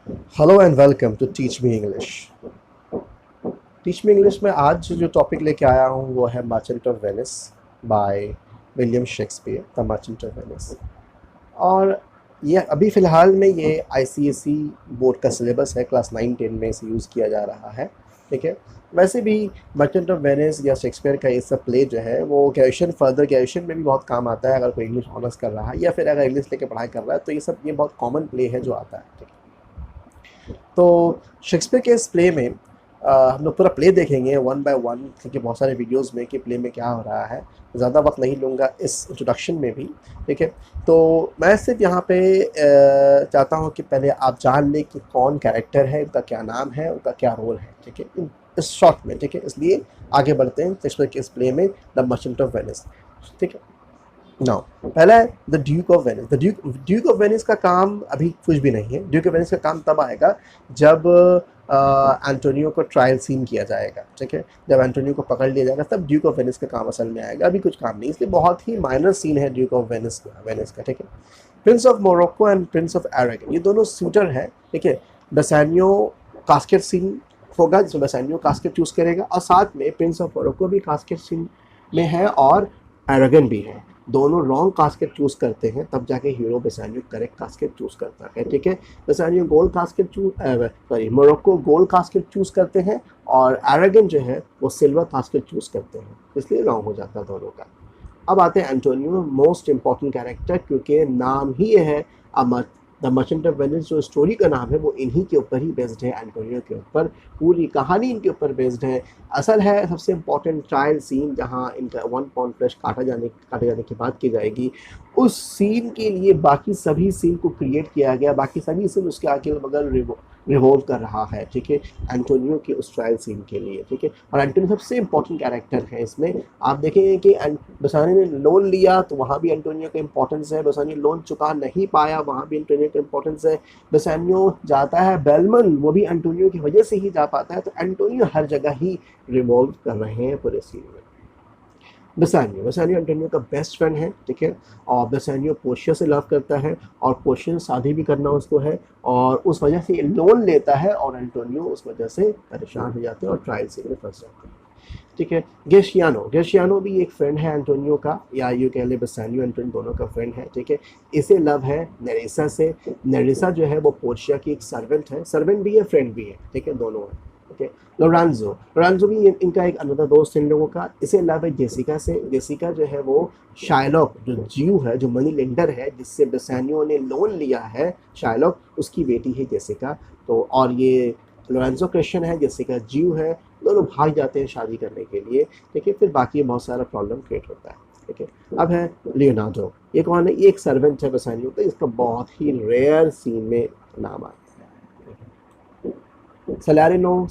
Hello and welcome to teach me English. Teach me English में आज जो topic लेके आया हूँ वो है merchant of Venice by William Shakespeare, the merchant of Venice. और ये अभी फ़िलहाल में ये आईसीएसई बोर्ड का सिलेबस है, क्लास 9-10 में इसे यूज़ किया जा रहा है। ठीक है, वैसे भी मर्चेंट ऑफ वेनिस या शेक्सपियर का ये सब प्ले जो है वो ग्रेजुएशन, फर्दर ग्रेजुएशन में भी बहुत काम आता है। अगर कोई इंग्लिश ऑनर्स कर रहा है या फिर अगर इंग्लिश लेके पढ़ाई कर रहा है तो ये बहुत कॉमन प्ले है जो आता है। ठीक है, तो शेक्सपियर के इस प्ले में हम लोग पूरा प्ले देखेंगे वन बाय वन, क्योंकि बहुत सारे वीडियोस में कि प्ले में क्या हो रहा है। ज़्यादा वक्त नहीं लूँगा इस इंट्रोडक्शन में भी। ठीक है, तो मैं सिर्फ यहाँ पे चाहता हूँ कि पहले आप जान लें कि कौन कैरेक्टर है, उनका क्या नाम है, उनका क्या रोल है। ठीक है, इस शॉर्ट में। ठीक है, इसलिए आगे बढ़ते हैं शेक्सपियर के इस प्ले में, द मर्चेंट ऑफ वेनिस। ठीक है, नाउ पहला है the Duke of Venice. The Duke of Venice का काम अभी कुछ भी नहीं है। ड्यूक ऑफ वेनिस का काम तब आएगा जब एंटोनियो को ट्रायल सीन किया जाएगा। ठीक है, जब एंटोनियो को पकड़ लिया जाएगा तब ड्यूक ऑफ वेनिस का काम असल में आएगा। अभी कुछ काम नहीं, इसलिए बहुत ही माइनर सीन है ड्यूक ऑफ वेनिस का। ठीक है, Prince of Morocco and Prince of Aragon, ये दोनों सूटर हैं। ठीक है, बेसानियो कास्केट सीन होगा जिसमें बेसानियो कास्केट चूज करेगा, और साथ में प्रिंस ऑफ मोरक्को भी कास्केट सीन में है और अरागन भी है। दोनों रॉन्ग कास्केट चूज करते हैं, तब जाके hero Bassanio correct casket choose करता है। ठीक है, Bassanio gold casket Morocco gold casket choose करते हैं और अरागन जो है वो सिल्वर कास्केट चूज करते हैं, इसलिए रॉन्ग हो जाता है दोनों का। अब आते हैं एंटोनियो, मोस्ट इंपॉर्टेंट कैरेक्टर, क्योंकि नाम ही ये है द मर्चेंट ऑफ वेनिस। जो स्टोरी का नाम है वो इन्हीं के ऊपर ही बेस्ड है, एंटोनियो के ऊपर। पूरी कहानी इनके ऊपर बेस्ड है। असल है सबसे इम्पॉर्टेंट ट्रायल सीन, जहाँ इनका 1 पाउंड फ्लैश काटे जाने की बात की जाएगी। उस सीन के लिए बाकी सभी सीन को क्रिएट किया गया, बाकी सभी सीन उसके अगल बगल रिवॉल्व कर रहा है। ठीक है, एंटोनियो के उस ट्रायल सीन के लिए। ठीक है, और एंटोनियो सबसे इंपॉर्टेंट कैरेक्टर है इसमें। आप देखेंगे कि बेसानियो ने लोन लिया तो वहाँ भी एंटोनियो का इंपॉर्टेंस है। बेसानियो लोन चुका नहीं पाया, वहाँ भी एंटोनियो का इंपॉर्टेंस है। बेसानियो जाता है बेलमन, वो भी एंटोनियो की वजह से ही जा पाता है। तो एंटोनियो हर जगह ही रिवॉल्व कर रहे हैं पूरे सीन में। बेसानियो एंटोनियो का बेस्ट फ्रेंड है। ठीक है, और बेसानियो पोर्शिया से लव करता है और पोर्शिया से शादी भी करना उसको है, और उस वजह से लोन लेता है और एंटोनियो उस वजह से परेशान हो जाते हैं और ट्रायल सीन में फंस जाते हैं। ठीक है, गेशियानो भी एक फ्रेंड है एंटोनियो का, या यूँ कह ले बेसानियो एंटोनियो दोनों का फ्रेंड है। ठीक है, इसे लव है नेरेसा से। नेरेसा जो है वो पोर्शिया की एक सर्वेंट है, सर्वेंट भी है फ्रेंड भी है। ठीक है, दोनों है। ओके, लोरांजो भी इनका एक अनदर दोस्त है इन लोगों का। इसे लव है जेसिका से। जेसिका जो है वो शाइलॉक, जो जीव है, जो मनी लेंडर है, जिससे बेसानियो ने लोन लिया है, शाइलॉक उसकी बेटी है जेसिका। तो और ये लोरेंजो क्रिश्चियन है, जेसिका जीव है। दोनों भाग जाते हैं शादी करने के लिए। ठीक है, फिर बाकी बहुत सारा प्रॉब्लम क्रिएट होता है। ठीक है, अब है लियोनार्डो। ये कौन है? ये एक सर्वेंट है बेसानियो का, इसका बहुत ही रेयर सीन में नाम आता है। सलारिनो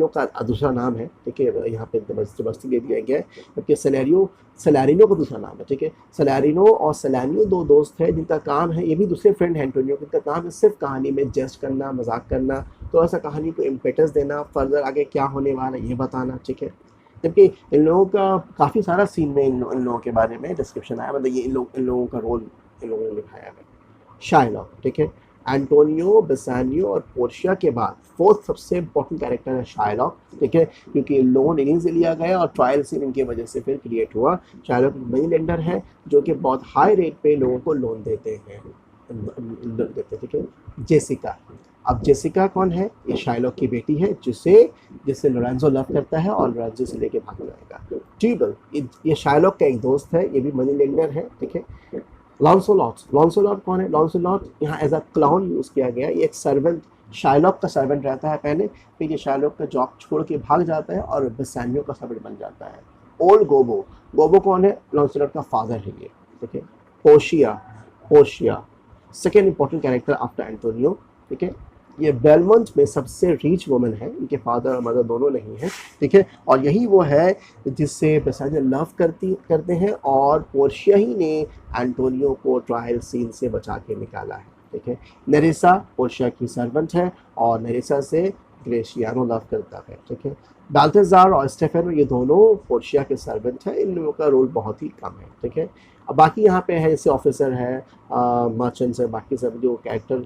का दूसरा नाम है। ठीक है, यहाँ पे जबरदस्ती दे दिया गया है, जबकि सलारिनो का दूसरा नाम है। ठीक है, सलारिनो और सलानियो दो दोस्त हैं जिनका काम है, ये भी दूसरे फ्रेंड हैं एंटोनियो, जिनका काम है सिर्फ कहानी में जेस्ट करना, मजाक करना, तो ऐसा कहानी को इम्पेटस देना, फर्दर आगे क्या होने वाला है ये बताना। ठीक है, जबकि इन लोगों का काफ़ी सारा सीन में इन लोगों के बारे में डिस्क्रिप्शन आया, मतलब ये इन लोगों का रोल इन लोगों ने निभाया है। शाइलॉक। ठीक है, एंटोनियो, बेसानियो और पोर्शिया के बाद फोर्थ सबसे इंपॉर्टेंट कैरेक्टर है शाइलॉक। ठीक है, क्योंकि लोन इन्हीं से लिया गया और ट्रायल सीन इनकी वजह से फिर क्रिएट हुआ। शाइलॉक मनी लेंडर है जो कि बहुत हाई रेट पे लोगों को लोन देते हैं। ठीक है, जेसिका। अब जेसिका कौन है? ये शाइलॉक की बेटी है, जिसे लोरेंजो लव करता है और लोरेंजो से लेके भाग जाएगा। ट्यूबल, ये शाइलॉक का एक दोस्त है, ये भी मनी लेंडर है। ठीक है, लॉन्सोलॉट कौन है? लॉन्सोलॉट यहाँ एज अ क्लाउन यूज़ किया गया। ये एक सर्वेंट, शाइलॉक का सर्वेंट रहता है पहले, फिर ये शाइलॉक का जॉब छोड़ के भाग जाता है और बेसानियो का सर्वेंट बन जाता है। ओल्ड गोबो कौन है? लॉन्सोलॉट का फादर है ये। ठीक है, Portia second important character after Antonio. ठीक है, ये बेलमंट में सबसे रिच वुमन है, इनके फादर और मदर दोनों नहीं है। ठीक है, और यही वो है जिससे बेसानियो लव करते हैं, और पोर्शिया ही ने एंटोनियो को ट्रायल सीन से बचा के निकाला है। ठीक है, नेरेसा पोर्शिया की सर्वेंट है और नेरेसा से ग्रेशियानो लव करता है। ठीक है, बाल्थेजार और स्टेफेनो ये दोनों पोर्शिया के सर्वेंट हैं, इन लोगों का रोल बहुत ही कम है। ठीक है, अब बाकी यहाँ पे है जैसे ऑफिसर है, मर्चेंट्स है, बाकी सब जो कैरेक्टर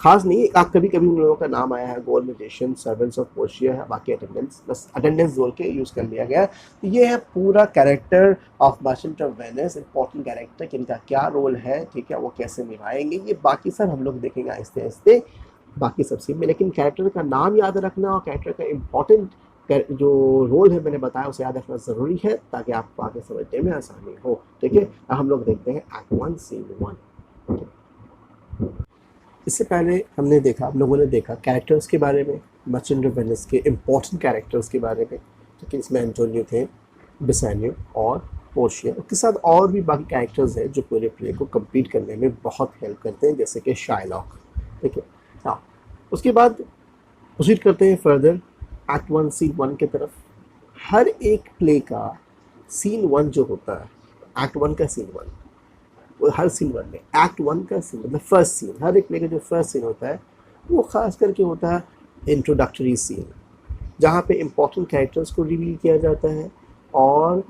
खास नहीं, आप कभी कभी उन लोगों का नाम आया है, gold magician, servants of Portia है, बाकी अटेंडेंट्स, बस अटेंडेंस बोल के यूज़ कर लिया गया। तो ये है पूरा character of merchant of Venice, important character, कि इनका क्या रोल है, ठीक है, वो कैसे निभाएंगे, ये बाकी सब हम लोग देखेंगे आहिस्ते आहिस्ते बाकी सब सीन में। लेकिन कैरेक्टर का नाम याद रखना और कैरेक्टर का इम्पोर्टेंट जो रोल है मैंने बताया उसे याद रखना ज़रूरी है, ताकि आपको आगे समझने में आसानी हो, ठीक है। अब हम लोग देखते हैं एक्ट 1 सीन 1। इससे पहले हमने देखा, हम लोगों ने देखा कैरेक्टर्स के बारे में, मर्चेंट ऑफ वेनिस के इम्पोर्टेंट कैरेक्टर्स के बारे में, क्योंकि इसमें एंटोनियो थे, बेसानियो और पोर्शिया, उसके साथ और भी बाकी कैरेक्टर्स हैं जो पूरे प्ले को कंप्लीट करने में बहुत हेल्प करते हैं, जैसे कि शाइलॉक, ठीक है। हाँ, उसके बाद प्रोसीड करते हैं फर्दर एक्ट 1 सीन 1 की तरफ। हर एक प्ले का सीन 1 जो होता है, एक्ट 1 का सीन 1, वो हर सीन 1 में एक्ट 1 का सीन मतलब फर्स्ट सीन, हर एक प्ले का जो फर्स्ट सीन होता है वो खास करके होता है इंट्रोडक्टरी सीन, जहाँ पे इम्पोर्टेंट कैरेक्टर्स को रिवील किया जाता है और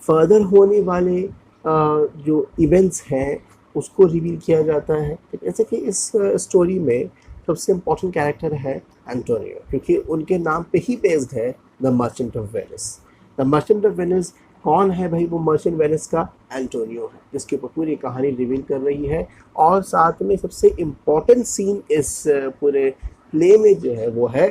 फर्दर होने वाले जो इवेंट्स हैं उसको रिवील किया जाता है। जैसे कि इस स्टोरी में सबसे इम्पोर्टेंट कैरेक्टर है एंटोनियो, क्योंकि उनके नाम पे ही बेस्ड है the merchant of Venice. The merchant of Venice कौन है भाई? वो मर्चेंट वेनिस का एंटोनियो है, जिसके ऊपर पूरी कहानी रिवील कर रही है। और साथ में सबसे इम्पोर्टेंट सीन इस पूरे प्ले में जो है वो है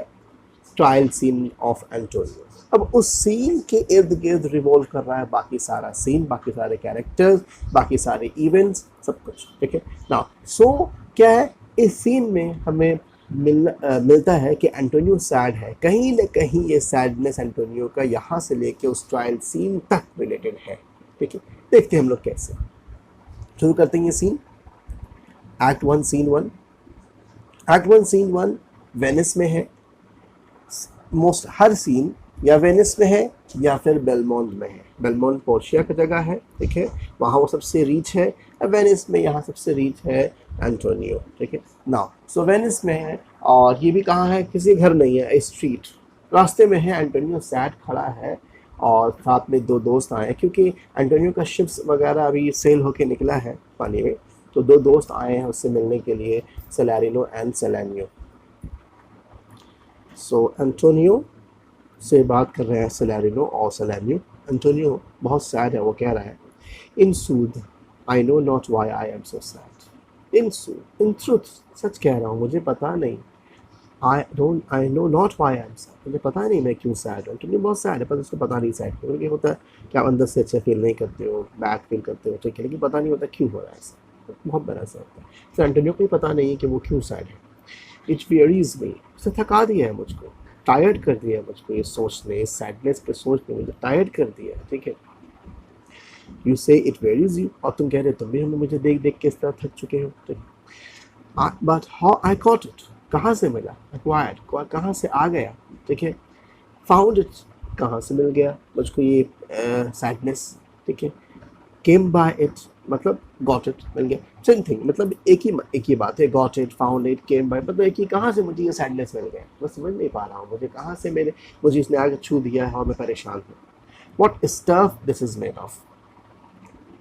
ट्रायल सीन ऑफ एंटोनियो। अब उस सीन के इर्द गिर्द रिवॉल्व कर रहा है बाकी सारा सीन, बाकी सारे कैरेक्टर्स, बाकी सारे इवेंट्स, सब कुछ, ठीक है ना। सो क्या है, इस सीन में हमें मिलता है कि एंटोनियो सैड है, कहीं न कहीं ये सैडनेस एंटोनियो का यहाँ से लेके उस ट्रायल सीन तक रिलेटेड है, ठीक है। देखते हैं हम लोग कैसे शुरू करते हैं ये scene. Act 1 scene 1। Act 1 scene 1 Venice में है। मोस्ट हर सीन या वेनिस में है या फिर बेलमोंट में है। बेलमोंट पोर्शिया की जगह है, ठीक है, वहाँ वो सबसे रीच है। वेनिस में यहाँ सबसे रीच है एंटोनियो, ठीक है ना। सो वेनिस में है और ये भी कहाँ है, किसी घर नहीं है, स्ट्रीट रास्ते में है। एंटोनियो सैड खड़ा है और साथ में दो दोस्त आए, क्योंकि एंटोनियो का शिप्स वगैरह अभी सेल होके निकला है पानी में, तो दो दोस्त आए हैं उससे मिलने के लिए, सेलेरिनो एंड सेलेनियो। सो एंटोनियो से बात कर रहे हैं सेलेरिनो और सेलेनियो। एंटोनियो बहुत सैड है, वो कह रहा है, in sooth I know not why I am so sad. In truth, सच कह रहा हूँ, मुझे पता नहीं, I know not why I am sad, मुझे पता नहीं मैं क्यों सैड हूँ। एंटोनियो बहुत सैड है, पर उसको पता नहीं सैड क्यों। ये होता है कि आप अंदर से अच्छा फील नहीं करते हो, बैड फील करते हो, ठीक है, लेकिन पता नहीं होता क्यों हो रहा है ऐसा, बहुत बड़ा सा होता है। तो एंटोनियो को पता नहीं है कि वो क्यों सैड है। इट वेरीज मी, उसने थका दिया है मुझको, टायर्ड कर दिया है मुझको, ये सोचने, इस सैडनेस पे सोचने मुझे टायर्ड कर दिया है, ठीक है। यू से इट वेरीज यू, और तुम कह रहे तुम भी हमें मुझे देख देख के इस तरह थक चुके हो, ठीक है। But how I got it, कहाँ से मिला, एक्वायर्ड कहाँ से आ गया, ठीक है। फाउंड इट, कहाँ से मिल गया मुझको ये सैडनेस, ठीक है। केम बाय इट मतलब गॉट इट, मिल गया, सेम थिंग, मतलब एक ही बात है। Got it, found it, came by, मतलब एक ही, कहाँ से मुझे ये सैडनेस मिल गया, मैं समझ नहीं पा रहा हूँ, मुझे कहाँ से मुझे इसने आगे छू दिया है और मैं परेशान हूँ। What stuff this is made of,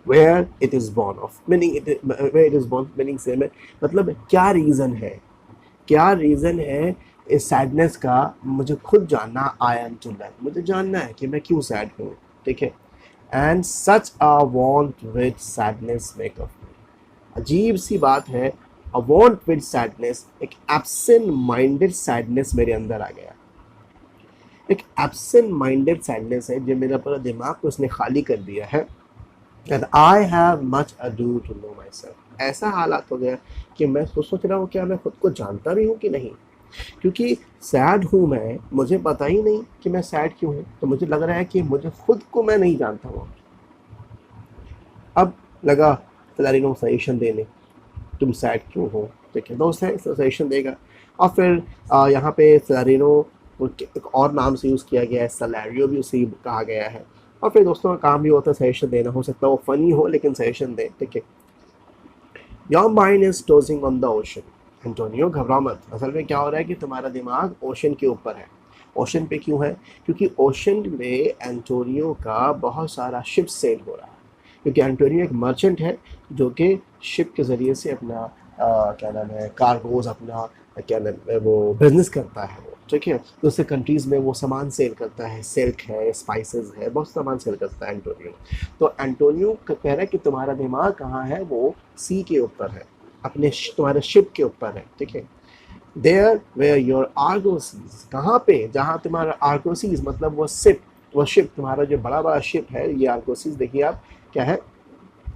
where it is born of, meaning where it is born, meaning same है, मतलब क्या रीज़न है, क्या रीज़न है इस सैडनेस का, मुझे खुद जानना। आई एम टू लर्न, मुझे जानना है कि मैं क्यों सैड हूँ, ठीक है। And such a want with sadness make of me, अजीब सी बात है, अ वॉन्ट विद सैडनेस, एक एब्सेंट माइंडेड सैडनेस मेरे अंदर आ गया। एक एब्सेंट माइंडेड सैडनेस है जो मेरा पूरा दिमाग को उसने खाली कर दिया है। And I have much ado to know myself, ऐसा हालात हो गया कि मैं सोच रहा हूँ क्या मैं खुद को जानता भी हूँ कि नहीं, क्योंकि सैड हूँ मैं, मुझे पता ही नहीं कि मैं सैड क्यों हूँ। तो मुझे लग रहा है कि मुझे खुद को मैं नहीं जानता हूँ। अब लगा सेलेरिनो सजेशन देने, तुम सैड क्यों हो, ठीक है, दोस्त है सजेशन देगा। और फिर यहाँ पे सेलेरिनो को एक और नाम से यूज़ किया गया है, सलेरियो भी उसे कहा गया है। और फिर दोस्तों का काम भी होता है सजेशन देना, हो सकता है वो फनी हो लेकिन सजेशन दे, ठीक है। Your mind is tossing on the ocean, Antonio घबराओ मत, असल में क्या हो रहा है कि तुम्हारा दिमाग ओशन के ऊपर है। ओशन पे क्यों है? क्योंकि ओशन में एंटोनियो का बहुत सारा शिप सेल हो रहा है, क्योंकि एंटोनियो एक मर्चेंट है जो कि शिप के ज़रिए से अपना क्या नाम है, कार्गोज अपना क्या नाम है वो बिजनेस करता है वो, ठीक है। दूसरे कंट्रीज़ में वो सामान सेल करता है, सिल्क है, स्पाइसेस है, बहुत सामान सेल करता है एंटोनियो। तो एंटोनियो कह रहा है कि तुम्हारा दिमाग कहाँ है, वो सी के ऊपर है, अपने तुम्हारे शिप के ऊपर है, ठीक है। देयर वेयर योर आर्गोसीज, कहाँ पे, जहाँ तुम्हारा आर्गोसीज मतलब वो शिप तुम्हारा जो बड़ा बड़ा शिप है, ये आर्गोसीज देखिए आप क्या है,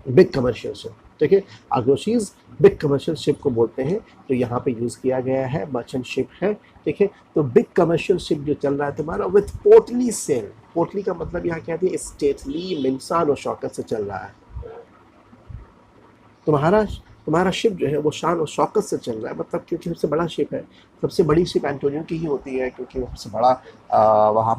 बिग कमर्शियल शिप, ठीक है। आर्गोसीज बिग कमर्शियल शिप को बोलते हैं, तो यहाँ पे यूज़ किया गया है मर्चेंट शिप है, ठीक है। तो बिग कमर्शियल शिप जो चल रहा है तुम्हारा विथ पोर्टली सेल, पोर्टली का मतलब यहाँ कहते हैं स्टेटली, मिनसान और शौकत से चल रहा है। तुम्हारा तुम्हारा शिप जो है वो शान और शौकत से चल रहा है, मतलब क्योंकि सबसे बड़ा शिप है, सबसे बड़ी शिप एंटोनियो की ही होती है, क्योंकि वो सबसे बड़ा वहाँ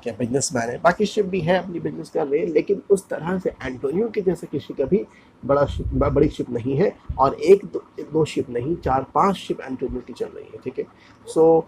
क्या बिजनेसमैन है। बाकी शिप भी है अपनी बिजनेस कर रहे हैं, लेकिन उस तरह से एंटोनियो के जैसे किसी का भी बड़ी शिप नहीं है, और एक दो शिप नहीं, 4-5 शिप एंटोनियो की चल रही है, ठीक है। सो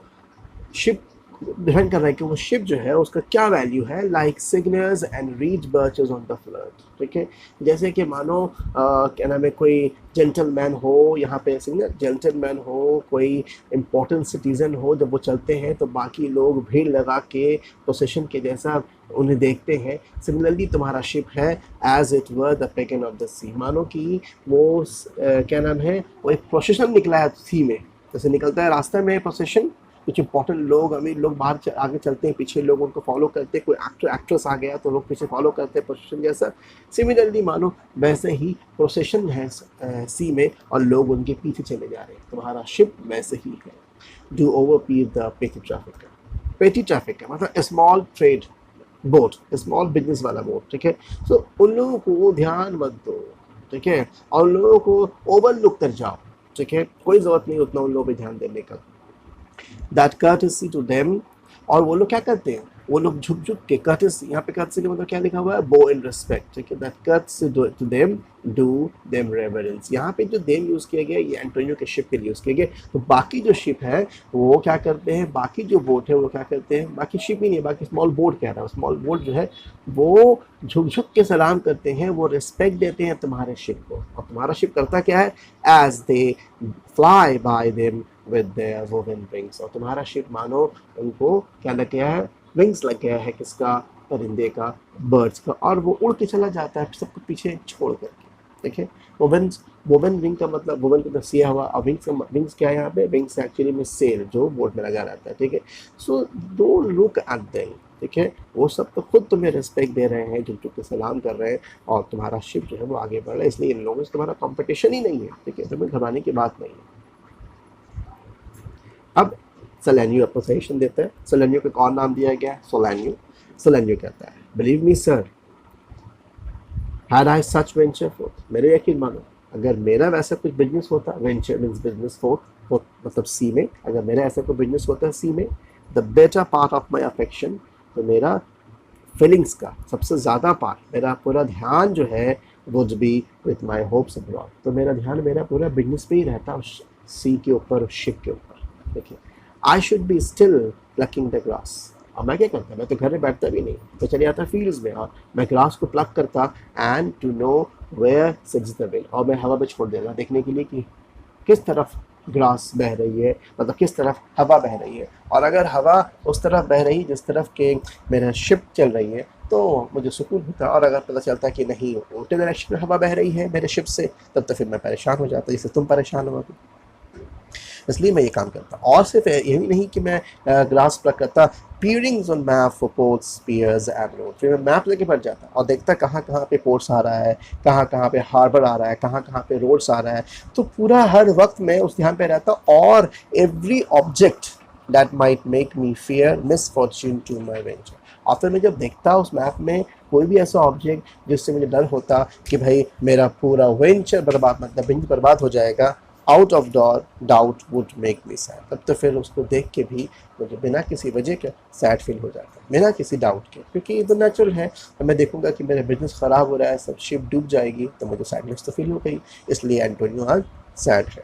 शिप डिपेंड कर रहा है कि वो शिप जो है उसका क्या वैल्यू है, like signals and reach birches on the flood, ठीक है। जैसे कि मानो क्या नाम है, कोई जेंटलमैन हो, यहाँ पे सिग्नल जेंटलमैन हो, कोई इंपॉर्टेंट सिटीजन हो, जब वो चलते हैं तो बाकी लोग भीड़ लगा के प्रोसेशन के जैसा उन्हें देखते हैं। सिमिलरली तुम्हारा शिप है as it were the pageant of the sea, मानो कि वो क्या नाम है, वो एक प्रोसेशन निकला है सी में, जैसे निकलता है रास्ते में प्रोसेशन, कुछ इंपॉर्टेंट लोग, अमीर लोग बाहर आगे चलते हैं, पीछे लोग उनको फॉलो करते हैं, कोई एक्टर एक्ट्रेस आ गया तो लोग पीछे फॉलो करते हैं प्रोसेशन जैसा। सिमिलरली मानो वैसे ही प्रोसेशन है सी में और लोग उनके पीछे चले जा रहे हैं, तुम्हारा शिप वैसे ही है। डू ओवर पी द पेटी ट्रैफिक का, पेटी ट्रैफिक का मतलब small trade boat, small business वाला बोट, ठीक है। सो उन लोगों को ध्यान मत दो, ठीक है, और उन लोगों को ओवरलुक कर जाओ, ठीक है, कोई ज़रूरत नहीं उतना उन लोगों पर ध्यान देने का। दैट courtesy to them, और वो लोग क्या करते हैं, वो लोग झुक झुक के courtesy, यहाँ पे courtesy का मतलब क्या लिखा हुआ है, bow in respect, ठीक है। That courtesy to them, do them reverence, यहाँ पे जो them यूज़ किया गया ये एंटोनियो के शिप के लिए यूज़ किया गया। तो बाकी जो शिप है वो क्या करते हैं, बाकी जो बोट है वो क्या करते हैं, बाकी शिप ही नहीं, बाकी स्मॉल बोट कह रहा है, स्मॉल बोट जो है वो झुक झुक के सलाम करते हैं, वो रिस्पेक्ट देते हैं तुम्हारे शिप को। और तुम्हारा शिप करता क्या है, as they fly by them with their woven wings, और तुम्हारा शिप मानो उनको क्या लग गया है, विंग्स लग गया है, किसका, परिंदे का, बर्ड्स का, और वो उड़ के चला जाता है सबको पीछे छोड़ करके, ठीक है। वोवन विंग का मतलब, वोवन को दसिया हुआ, और विंग्स क्या है यहाँ पे, विंग्स एक्चुअली में सेल जो बोट में लगा रहता है, ठीक है। So don't look at them, ठीक है, वो सब तो खुद तुम्हें रिस्पेक्ट दे रहे हैं, झुक झुक के सलाम कर रहे हैं, और तुम्हारा शिप जो है वो आगे बढ़ रहा है, इसलिए इन लोगों से तुम्हारा कंपटीशन ही नहीं है, ठीक है, तुम्हें घबराने की बात नहीं है। अब सेलेनियो अपना सजेशन देता है, सेलेनियो को कौन नाम दिया गया है, सोलेनियो। सेलेनियो कहता है, believe me sir, had I such venture fourth, मेरे यकीन मानो अगर मेरा वैसा कुछ बिजनेस होता, वेंचर मीन्स बिजनेस फोर्थ मतलब सी में, अगर मेरा ऐसा कोई बिजनेस होता सी में, the better part of my affection, तो मेरा फीलिंग्स का सबसे ज़्यादा पार्ट, मेरा पूरा ध्यान जो है would be with my hopes abroad, तो मेरा ध्यान मेरा पूरा बिजनेस पे ही रहता उस सी के ऊपर, उस शिप के ऊपर, देखिए। I should be still plucking the grass, और मैं क्या करता, मैं तो घर में बैठता भी नहीं, तो चले जाता फील्ड्स में और मैं ग्रास को प्लक करता, and to know where sits the wind, और मैं हवा में छोड़ देगा देखने के लिए कि किस तरफ ग्रास बह रही है, मतलब किस तरफ हवा बह रही है, और अगर हवा उस तरफ बह रही जिस तरफ के मेरा शिप चल रही है तो मुझे सुकून होता, और अगर पता चलता कि नहीं उल्टे डायरेक्शन में हवा बह रही है मेरे शिप से, तब तो फिर मैं परेशान हो जाता, जैसे तुम परेशान हो। इसलिए मैं ये काम करता, और सिर्फ यही नहीं कि मैं ग्रास प्लग करता, peering on map for ports, piers and road, फिर मैं मैप लेके बैठ जाता और देखता कहाँ कहाँ पे पोर्ट्स आ रहा है, कहाँ कहाँ पे हार्बर आ रहा है, कहाँ कहाँ पे रोड्स आ रहा है, तो पूरा हर वक्त मैं उस ध्यान पे रहता, और every object that might make me fear misfortune to my venture, और फिर मैं जब देखता उस मैप में कोई भी ऐसा ऑब्जेक्ट जिससे मुझे डर होता कि भाई मेरा पूरा वेंचर बर्बाद, मतलब बिजनेस बर्बाद हो जाएगा, out of doubt would make me sad, तब तो फिर उसको देख के भी मुझे बिना किसी वजह के सैड फील हो जाता है, बिना किसी डाउट के, क्योंकि ये तो नेचुरल है। तो मैं देखूंगा कि मेरा बिजनेस ख़राब हो रहा है, सब शिप डूब जाएगी, तो मुझे सैडनेस तो फील हो गई, इसलिए एंटोनियो आज सैड है।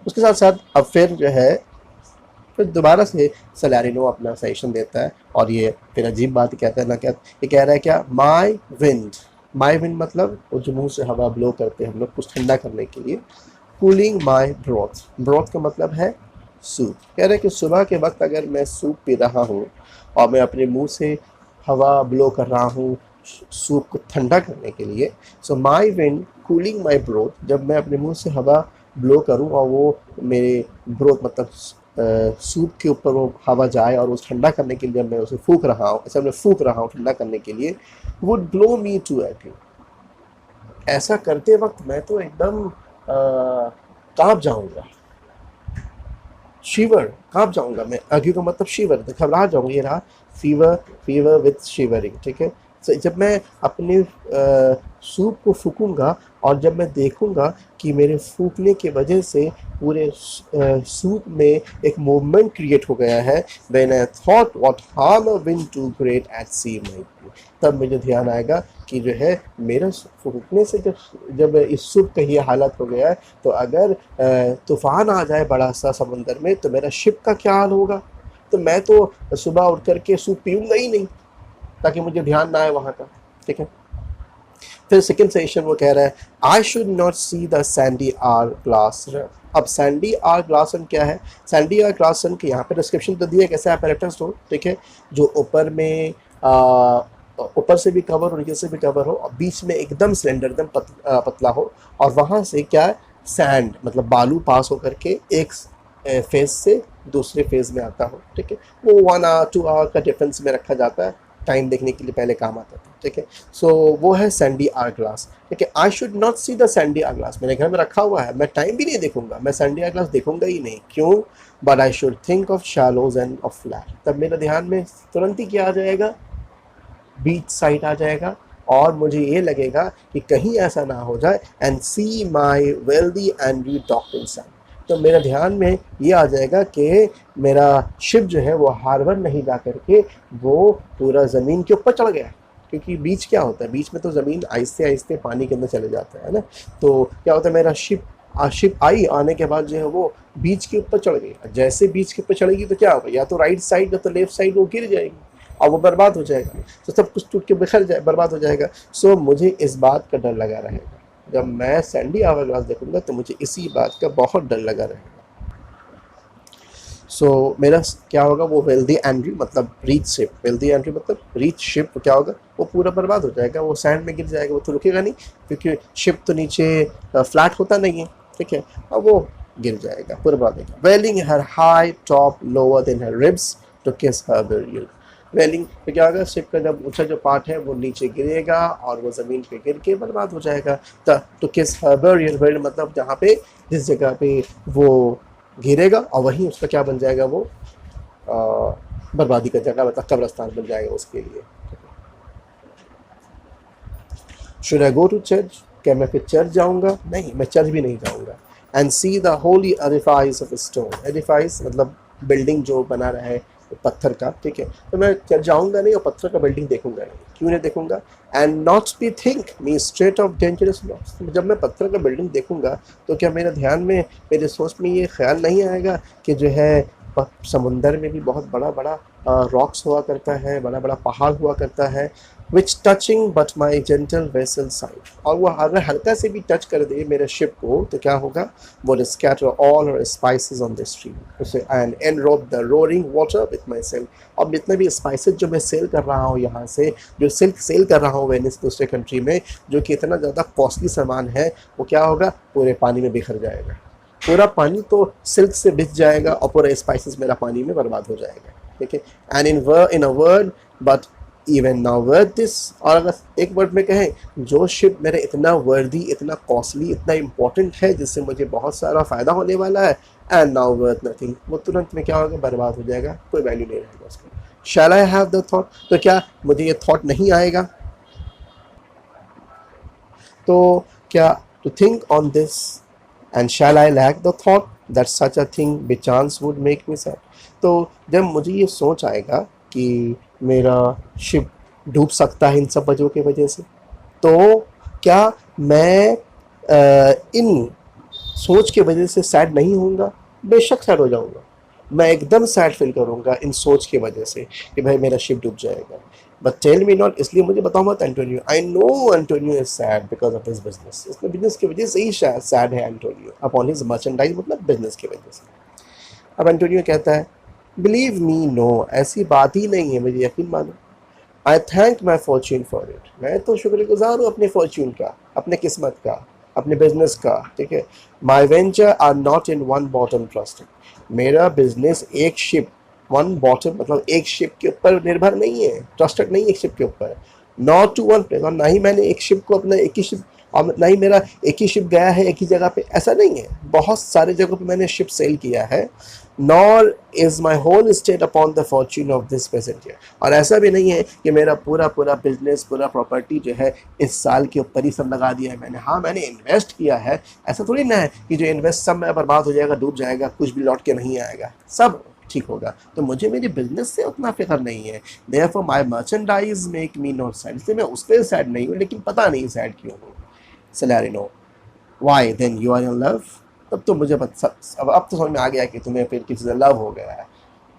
उसके साथ साथ अब फिर जो है फिर दोबारा से सैलारिनो अपना सजेशन देता है, और ये फिर अजीब बात कहता है ना, क्या ये कह रहा है, क्या, माई विंड माई विंड मतलब वो जो मुंह से हवा ब्लो करते हैं हम लोग कुछ ठंडा करने के लिए। कूलिंग माई ब्रोथ, ब्रोथ का मतलब है सूप। कह रहे हैं कि सुबह के वक्त अगर मैं सूप पी रहा हूँ और मैं अपने मुंह से हवा ब्लो कर रहा हूँ सूप को ठंडा करने के लिए, सो माई विंड कूलिंग माई ब्रोथ, जब मैं अपने मुंह से हवा ब्लो करूँ और वो मेरे ब्रोथ मतलब सूप के ऊपर वो हवा जाए और उस ठंडा करने के लिए जब मैं उसे फूंक रहा हूँ, ऐसा मैं फूंक रहा हूँ ठंडा करने के लिए, would blow me to ague. ऐसा करते वक्त मैं तो एकदम कांप जाऊंगा, शिवर, कांप जाऊंगा मैं। अग्यू का मतलब शिवर, घबरा जाऊंगा, ये रहा फीवर, फीवर विथ शिवरिंग, ठीक है। तो जब मैं अपने सूप को फूकूंगा और जब मैं देखूंगा कि मेरे फूकने की वजह से पूरे सूप में एक मूवमेंट क्रिएट हो गया है, when I thought what harm a wind too great at sea might be, तब मुझे ध्यान आएगा कि जो है मेरा फूकने से जब जब इस सूप का ये हालत हो गया है, तो अगर तूफान आ जाए बड़ा सा समुंदर में तो मेरा शिप का क्या हाल होगा। तो मैं तो सुबह उठ करके सूप पीऊँगा ही नहीं, ताकि मुझे ध्यान ना आए वहाँ का, ठीक है। फिर सेकंड सेशन वो कह रहा है I should not see the sandy hourglass run. अब सैंडी आर ग्लास रन क्या है? सैंडी आर ग्लास रन के यहाँ पे डिस्क्रिप्शन तो दिया कैसे apparatus हो, ठीक है, जो ऊपर में ऊपर से भी कवर हो, नीचे से भी कवर हो और बीच में एकदम सिलेंडर एकदम पतला हो, और वहाँ से क्या है सैंड मतलब बालू पास होकर के एक फेज से दूसरे फेज में आता हो, ठीक है। वो 1 आवर 2 आवर का डिफरेंस में रखा जाता है, टाइम देखने के लिए पहले काम आता था, ठीक है। सो वो है सैंडी आर ग्लास, ठीक है। I should not see the sandy hourglass, मेरे घर में रखा हुआ है, मैं टाइम भी नहीं देखूंगा, मैं सैंडी आर ग्लास देखूंगा ही नहीं, क्यों? But I should think of shallows end of flat, तब मेरे ध्यान में तुरंत ही क्या आ जाएगा, बीच साइड आ जाएगा, और मुझे ये लगेगा कि कहीं ऐसा ना हो जाए and see my wealthy Andrew docked in sand, तो मेरे ध्यान में ये आ जाएगा कि मेरा शिप जो है वो हार्बर नहीं जा करके वो पूरा ज़मीन के ऊपर चढ़ गया, क्योंकि बीच क्या होता है, बीच में तो ज़मीन आहिस्ते आहिस्ते पानी के अंदर चले जाता है ना। तो क्या होता है मेरा शिप आई, आने के बाद जो है वो बीच के ऊपर चढ़ गई, जैसे बीच के ऊपर चढ़ेगी तो क्या होगा, या तो राइट साइड या तो लेफ्ट साइड वो गिर जाएगी और वो बर्बाद हो जाएगा, तो सब कुछ टूट के बिखर जाए, बर्बाद हो जाएगा। सो मुझे इस बात का डर लगा रहेगा, जब मैं सैंडी आवर ग्लास देखूंगा तो मुझे इसी बात का बहुत डर लगा रहेगा। सो मेरा क्या होगा, वो वेल्दी एंड्री मतलब रीच शिप, वेल्दी एंड्री मतलब रीच शिप क्या होगा, वो पूरा बर्बाद हो जाएगा, वो सैंड में गिर जाएगा, वो तो रुकेगा नहीं, क्योंकि शिप तो नीचे फ्लैट होता नहीं है, ठीक है, और वो गिर जाएगा, पूरा बर्बाद हो जाएगा। Vailing her high top lower than her ribs to kiss her burial, वेलिंग तो क्या होगा, शिप का जब ऊंचा जो पार्ट है वो नीचे गिरेगा और वो ज़मीन पे गिर के बर्बाद हो जाएगा। तो किस हर बरियल मतलब जहाँ पे जिस जगह पे वो गिरेगा और वहीं उसका क्या बन जाएगा, वो बर्बादी का जगह मतलब कब्रस्तान बन जाएगा उसके लिए। Should I go to church, क्या मैं फिर चर्च जाऊंगा? नहीं, मैं चर्च भी नहीं जाऊंगा। And see the Holi edifice of stone, edifice मतलब बिल्डिंग जो बना रहा है पत्थर का, ठीक है, तो मैं चर्च जाऊंगा नहीं और पत्थर का बिल्डिंग देखूंगा नहीं, क्यों नहीं देखूंगा? And not be think me straight of dangerous loss, जब मैं पत्थर का बिल्डिंग देखूंगा तो क्या मेरे ध्यान में, मेरे सोच में ये ख्याल नहीं आएगा कि जो है समुंदर में भी बहुत बड़ा बड़ा रॉक्स हुआ करता है, बड़ा बड़ा पहाड़ हुआ करता है, which touching but my gentle vessel side, और वो अगर हल्का से भी टच कर दे मेरे शिप को तो क्या होगा, वो scatter all her spices on the stream उसे and enrobe the roaring water with my silks, और जितने भी स्पाइसेस जो मैं सेल कर रहा हूँ यहाँ से, जो सिल्क सेल कर रहा हूँ वेनिस दूसरे कंट्री में, जो कि इतना ज़्यादा कॉस्टली सामान है, वो क्या होगा, पूरे पानी में बिखर जाएगा, पूरा पानी तो सिल्क से भिज जाएगा और पूरा स्पाइसेस मेरा पानी में बर्बाद हो जाएगा, ठीक है। And in a word but even now worth this, और अगर एक वर्ड में कहें, जो शिप मेरा इतना वर्दी, इतना कॉस्टली, इतना इंपॉर्टेंट है, जिससे मुझे बहुत सारा फ़ायदा होने वाला है, एंड नाउ वर्थ नथिंग, वो तुरंत में क्या होगा, बर्बाद हो जाएगा, कोई वैल्यू नहीं रहेगा उसका। Shall I have the thought, तो क्या मुझे ये थॉट नहीं आएगा? तो क्या to think on this and shall I lack the thought that such a thing bechance would make me sad, तो जब मुझे ये सोच आएगा कि मेरा शिप डूब सकता है इन सब वजहों की वजह से, तो क्या मैं इन सोच की वजह से सैड नहीं होऊंगा? बेशक सैड हो जाऊंगा, मैं एकदम सैड फील करूंगा इन सोच की वजह से कि भाई मेरा शिप डूब जाएगा। बट टेल मी नॉट, इसलिए मुझे बताओ मत Antonio, I no Antonio is sad because of his business, उसके बिजनेस की वजह से ही सैड है एंटोनियो अपॉन हिज मर्चेंडाइज, मतलब बिजनेस की वजह से। अब एंटोनियो कहता है बिलीव मी नो, ऐसी बात ही नहीं है, मुझे यकीन मानो। आई thank my Fortune for it, मैं तो शुक्रगुजार हूँ अपने फॉर्च्यून का, अपने किस्मत का, अपने बिजनेस का, ठीक है। My venture are not in one bottom trusted, मेरा बिजनेस एक शिप, वन बॉटम मतलब एक शिप के ऊपर निर्भर नहीं है, ट्रस्टेड नहीं है एक शिप के ऊपर, नॉट टू वन प्लेस, और ना ही मैंने एक शिप को अपना एक ही शिप, और ना ही मेरा एक ही शिप गया है एक ही जगह पे, ऐसा नहीं है, बहुत सारे जगहों पे मैंने शिप सेल किया है। Nor is my whole state upon the fortune of this present year, और ऐसा भी नहीं है कि मेरा पूरा पूरा बिजनेस, पूरा प्रॉपर्टी जो है इस साल के ऊपर ही सब लगा दिया है मैंने। हाँ मैंने इन्वेस्ट किया है, ऐसा थोड़ी ना है कि जो इन्वेस्ट सब मेरा बर्बाद हो जाएगा, डूब जाएगा, कुछ भी लौट के नहीं आएगा, सब ठीक होगा, तो मुझे मेरे बिजनेस से उतना फिक्र नहीं है। Therefore my merchandise make me not sad, इसलिए मैं उस पर सैड नहीं हूँ, लेकिन पता नहीं सैड क्यों हूँ। Salarino why then you are in love, तब तो मुझे अब तो समझ में आ गया कि तुम्हें फिर किसी से लव हो गया है।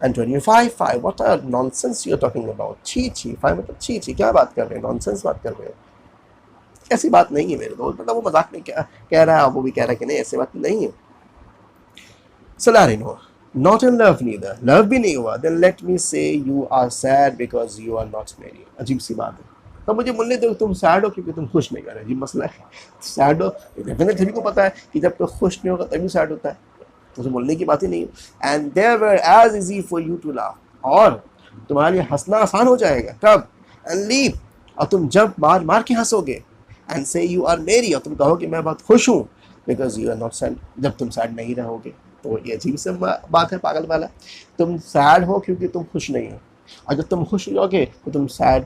Antonio five what are nonsense you are talking about, छी छी, फाइव मतलब छी छी, क्या बात कर रहे हैं, नॉनसेंस बात कर रहे हैं, ऐसी बात नहीं है मेरे दोस्त, मतलब वो मजाक में क्या कह रहा है, वो भी कह रहा है कि नहीं ऐसी बात नहीं है। Salarino not in love neither, love भी नहीं हुआ, then let me say you are sad because you are not married, अजीब सी बात है। तो मुझे बोलने दो तुम सैड हो क्योंकि तुम खुश नहीं कर रहे, जी मसला है, सैड हो डेफिनेटली सभी को पता है कि जब कोई खुश नहीं होगा तभी सैड होता है, तो उसे बोलने की बात ही नहीं है। And there were as easy for you to laugh, और तुम्हारे लिए हंसना आसान हो जाएगा, कब, एंड लीव, और तुम जब मार मार के हंसोगे, and say you are merry, और तुम कहोगे मैं बहुत खुश हूँ, because you are not sad, जब तुम सैड नहीं रहोगे। तो ये अजीब से बात है, पागल वाला, तुम सैड हो क्योंकि तुम खुश नहीं हो, और जब तुम खुश रहोगे तो तुम सैड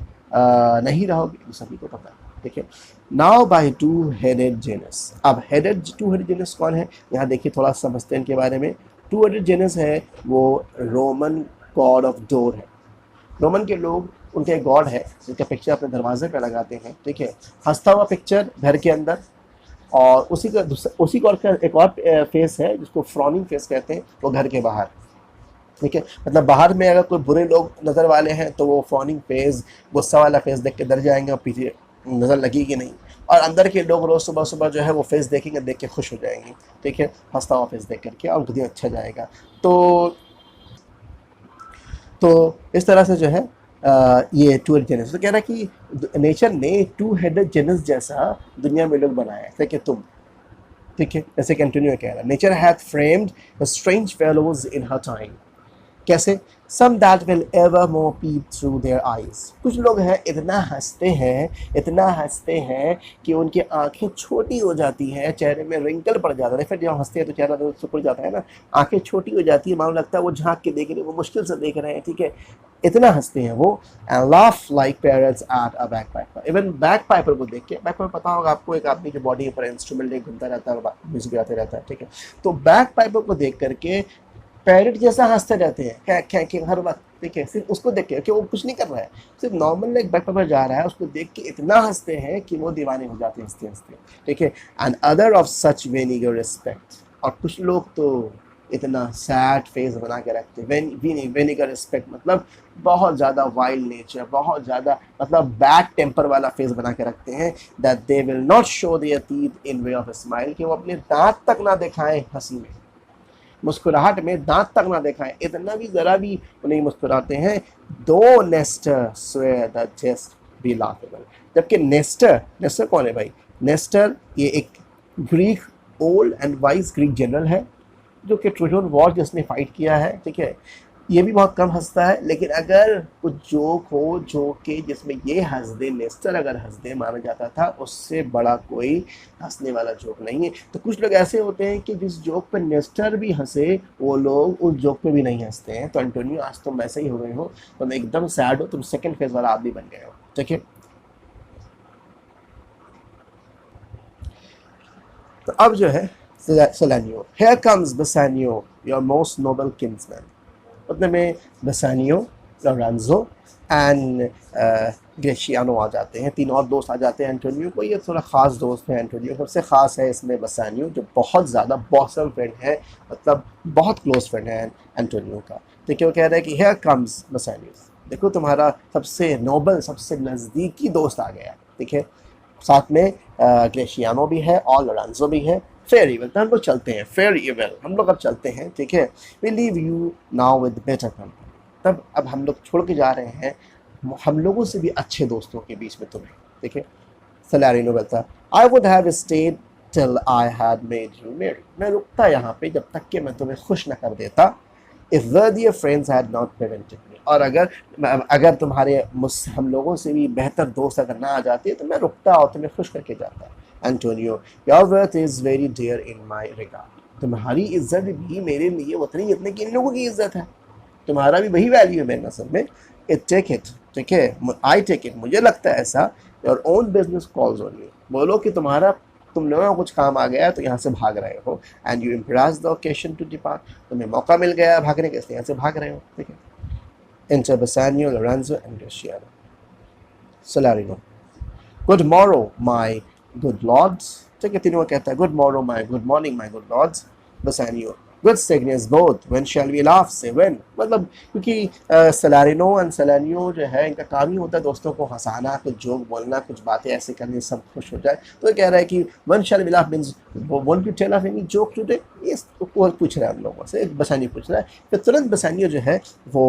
नहीं रहोगे, सभी को पता है, ठीक है। Now by two headed Janus, अब हेडेड टू हेडेड जेनस कौन है, यहाँ देखिए थोड़ा समझते हैं इनके बारे में। टू हेडेड जेनस है वो रोमन गॉड ऑफ डोर है, रोमन के लोग उनके एक गॉड है जिनका पिक्चर अपने दरवाजे पे लगाते हैं, ठीक है, हंसता हुआ पिक्चर घर के अंदर, और उसी गॉड का एक और फेस है जिसको फ्रॉनिंग फेस कहते हैं, वो घर के बाहर, ठीक है, मतलब बाहर में अगर कोई बुरे लोग नज़र वाले हैं तो वो फ्रॉनिंग फेस, गुस्सा वाला फेस देख के डर जाएंगे और पीछे नज़र लगेगी नहीं, और अंदर के लोग रोज़ सुबह सुबह जो है वो फेस देखेंगे, देख के खुश हो जाएंगे, ठीक है, हंसता हुआ फेस देख करके, और उनका दिन अच्छा जाएगा। तो इस तरह से जो है ये टू हेडेड जेनस तो कह रहा है कि नेचर ने टू हेडेड जेनस जैसा दुनिया में लोग बनाया है, कि तुम, ठीक है, जैसे कि एंटोनियो कह रहा है, nature hath framed strange fellows in her time, कैसे, some that will evermore peep through their eyes, कुछ लोग हैं इतना हंसते हैं कि उनकी आंखें छोटी हो जाती हैं, चेहरे में रिंकल पड़ जाता है, फिर जब हंसते हैं तो चेहरा तो सिकुड़ जाता है ना, आंखें छोटी हो जाती है, मालूम लगता है वो झांक के देख रहे हैं, वो मुश्किल से देख रहे हैं, ठीक है, इतना हंसते हैं वो। And laugh like parrots at a back Piper, even back Piper को देख के, बैक पाइपर पता होगा आपको, एक आदमी जो बॉडी पर इंस्ट्रूमेंट लेके घूमता रहता है, म्यूजिक गाते रहता है, ठीक है, तो बैक पाइपर को देख करके पैरट जैसा हंसते रहते हैं, क्या हर वक्त, ठीक है, सिर्फ उसको देख के कि वो कुछ नहीं कर रहा है, सिर्फ नॉर्मल एक बैक पर जा रहा है, उसको देख के इतना हंसते हैं कि वो दीवाने हो जाते हैं हंसते हंसते, ठीक है। And other of such vinegar respect, और कुछ लोग तो इतना सैड फेस बना के रखते हैं, वेनिगर रिस्पेक्ट मतलब बहुत ज़्यादा वाइल्ड नेचर, बहुत ज़्यादा मतलब बैड टेम्पर वाला फेस बना के रखते हैं, that they will not show their teeth in way of smile, कि वो अपने दांत तक ना दिखाएं हंसी में, मुस्कुराहट में दांत तक ना दिखाएं, इतना भी ज़रा भी वो नहीं मुस्कुराते हैं। Though Nestor swear the jest be laughable, जबकि नेस्टर कौन है भाई, नेस्टर ये एक Greek, old and wise Greek general है, जो कि ट्रोजन वॉर जिसने फाइट किया है, ठीक है, ये भी बहुत कम हंसता है, लेकिन अगर कुछ जोक हो जो कि जिसमें ये हंस दे, नेस्टर अगर हंस दे माना जाता था, उससे बड़ा कोई हंसने वाला जोक नहीं है। तो कुछ लोग ऐसे होते हैं कि जिस जोक पर नेस्टर भी हंसे वो लोग उस जोक पे भी नहीं हंसते हैं। तो एंटोनियो आज तुम ऐसे ही हो गए हो, तुम एकदम सैड हो, तुम सेकंड फेज वाला आदमी बन गए हो, ठीक है। तो अब जो है Salanio, here comes Bassanio, your most noble kinsman, उतने में बसानियो, लोरेंजो एंड ग्रेशियानो आ जाते हैं, तीन और दोस्त आ जाते हैं एंटोनियो को, ये थोड़ा ख़ास दोस्त है एंटोनियो, सबसे ख़ास है इसमें बसानियो, जो बहुत ज़्यादा बॉसम फ्रेंड है, मतलब बहुत क्लोज फ्रेंड है एंटोनियो का। तो क्यों कह रहे हैं कि हेयर कम्स बसानियो, देखो तुम्हारा सबसे नोबल, सबसे नज़दीकी दोस्त आ गया, ठीक है। साथ में ग्रेशियानो भी है और लोरेंजो भी है। फेयर इवल, तो हम लोग चलते हैं, फेयर इवल हम लोग अब चलते हैं, ठीक है। We leave you now with better company. तब अब हम लोग छोड़ के जा रहे हैं हम लोगों से भी अच्छे दोस्तों के बीच में तुम्हें, ठीक है। सलारिनो बोलता, I would have stayed till I had made you मेरी। मैं रुकता यहाँ पे जब तक कि मैं तुम्हें खुश न कर देता। If worthier friends had not prevented me, और अगर तुम्हारे मुझसे हम लोगों से भी बेहतर दोस्त अगर ना आ जाते तो मैं रुकता और तुम्हें खुश करके जाता। Antonio, your worth is very dear in my regard. तुम्हारी इज्जत भी मेरे लिए उतनी जितनी कि इन लोगों की इज्जत है, तुम्हारा भी वही वैल्यू है मेरे नजर में। इट टेक इट, ठीक है, आई टेक इट, मुझे लगता है ऐसा। Your own business calls on you, बोलो कि तुम लोगों को कुछ काम आ गया है तो यहाँ से भाग रहे हो। And you embrace the occasion to depart, तुम्हें मौका मिल गया भागने के, यहाँ से भाग रहे हो, ठीक है। Enter Bassanio, Lorenzo, and Graciano. Salarino, good morrow, my good lords. ठीक है, तीनों कहता है good morrow, my good morning, my good lords. Bassanio, good signals both. When shall we laugh? Say when. मतलब क्योंकि सलारिनो एंड सलानियो जो है इनका काम ही होता है दोस्तों को हंसाना, कुछ जोक बोलना, कुछ बातें ऐसे करनी, सब खुश हो जाए। तो कह रहा है कि when shall we laugh means won't you tell us any joke today? ये वो पूछ रहा है हम लोगों से, बसानियो पूछ रहा है। फिर तुरंत बसानियो जो है वो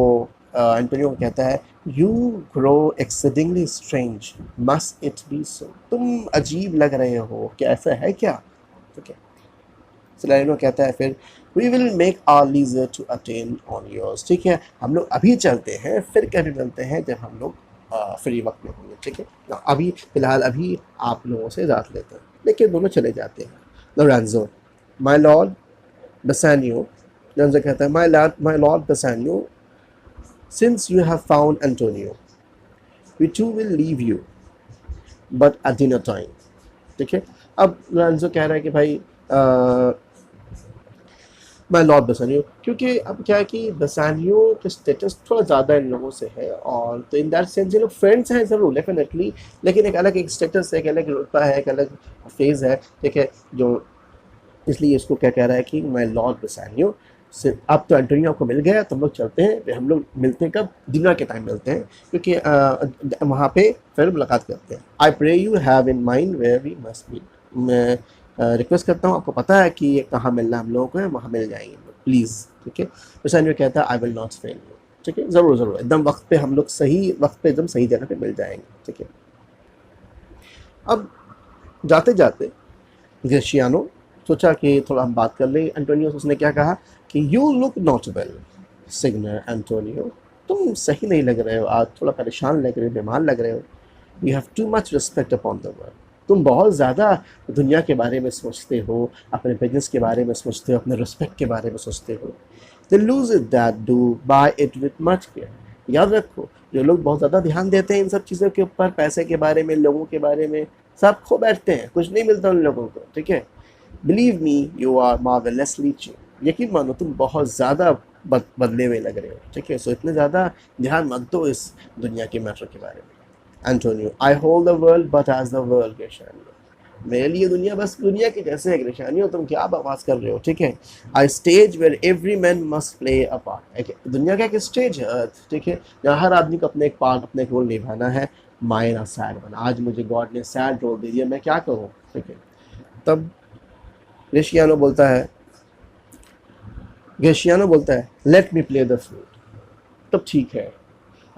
एंटोनियो को कहता है, you grow exceedingly strange, must it be so. तुम अजीब लग रहे हो, क्या ऐसा है क्या, ठीक है। सलारिनो कहता है फिर, we will make our leisure to attend on yours, ठीक है, हम लोग अभी चलते हैं, फिर कभी मिलते हैं जब हम लोग फ्री वक्त में होंगे, ठीक है। अभी फिलहाल अभी आप लोगों से रात लेते हैं, लेकिन दोनों चले जाते हैं। Lorenzo, my lord Bassanio, Lorenzo कहता है, my lord Bassanio, since you have found Antonio, we too will leave you, but at dinner time, ठीक है। अब लोरेंजो कह रहा है कि भाई माय लॉर्ड बसानियो, क्योंकि अब क्या है कि बसानियो का स्टेटस थोड़ा ज़्यादा इन लोगों से है, और तो इन दैट सेंस ये लोग फ्रेंड्स हैं ज़रूर डेफिनेटली, लेकिन एक अलग एक स्टेटस है, एक अलग रुतबा है, एक अलग फेज़ है, ठीक है, जो इसलिए इसको क्या कह रहा है कि माय लॉर्ड बसानियो, अब तो एंटोनियो को मिल गया, तो हम लोग चलते हैं। हम लोग मिलते हैं कब, डिनर के टाइम मिलते हैं, क्योंकि वहाँ पे फिर मुलाकात करते हैं। I pray you have in mind where we must meet, मैं रिक्वेस्ट करता हूँ आपको पता है कि ये कहाँ मिलना हम लोगों को है, वहाँ मिल जाएंगे प्लीज़, ठीक है। बसानियो कहता है, I will not fail you, ठीक है, ज़रूर ज़रूर एकदम वक्त पे हम लोग सही वक्त पे एकदम सही जगह पे मिल जाएंगे, ठीक है। अब जाते जाते ग्रेशियानो सोचा कि थोड़ा हम बात कर लें एंटोनियो से। उसने क्या कहा कि you look not well signior Antonio, तुम सही नहीं लग रहे हो आज, थोड़ा परेशान लग रहे हो, बीमार लग रहे हो। You have too much respect upon the world, तुम बहुत ज़्यादा दुनिया के बारे में सोचते हो, अपने बिजनेस के बारे में सोचते हो, अपने रिस्पेक्ट के बारे में सोचते हो। They lose it that do buy it with much care. याद रखो, जो लोग बहुत ज़्यादा ध्यान देते हैं इन सब चीज़ों के ऊपर, पैसे के बारे में, लोगों के बारे में, सब खो बैठते हैं, कुछ नहीं मिलता उन लोगों को, ठीक है। Believe me you are marvellously change, यकीन मानो तुम बहुत ज़्यादा बदले हुए लग रहे हो, ठीक है। सो इतने ज़्यादा ध्यान मत दो इस दुनिया के मैटर के बारे में। Antonio, I hold the world but as the world Gratiano, मेरे लिए दुनिया बस दुनिया के जैसे है ग्रेशियानो, तुम क्या बकवास कर रहे हो, ठीक है। I stage where every man must play a part, दुनिया का एक स्टेज है अर्थ, ठीक है, जहाँ हर आदमी को अपने एक पार्ट, अपने एक रोल निभाना है। माइन अ सैड वन, आज मुझे गॉड ने सैड रोल दे दिया, मैं क्या करूँ, ठीक है। तब ग्रेशियानो बोलता है late me play the flute. तब ठीक है,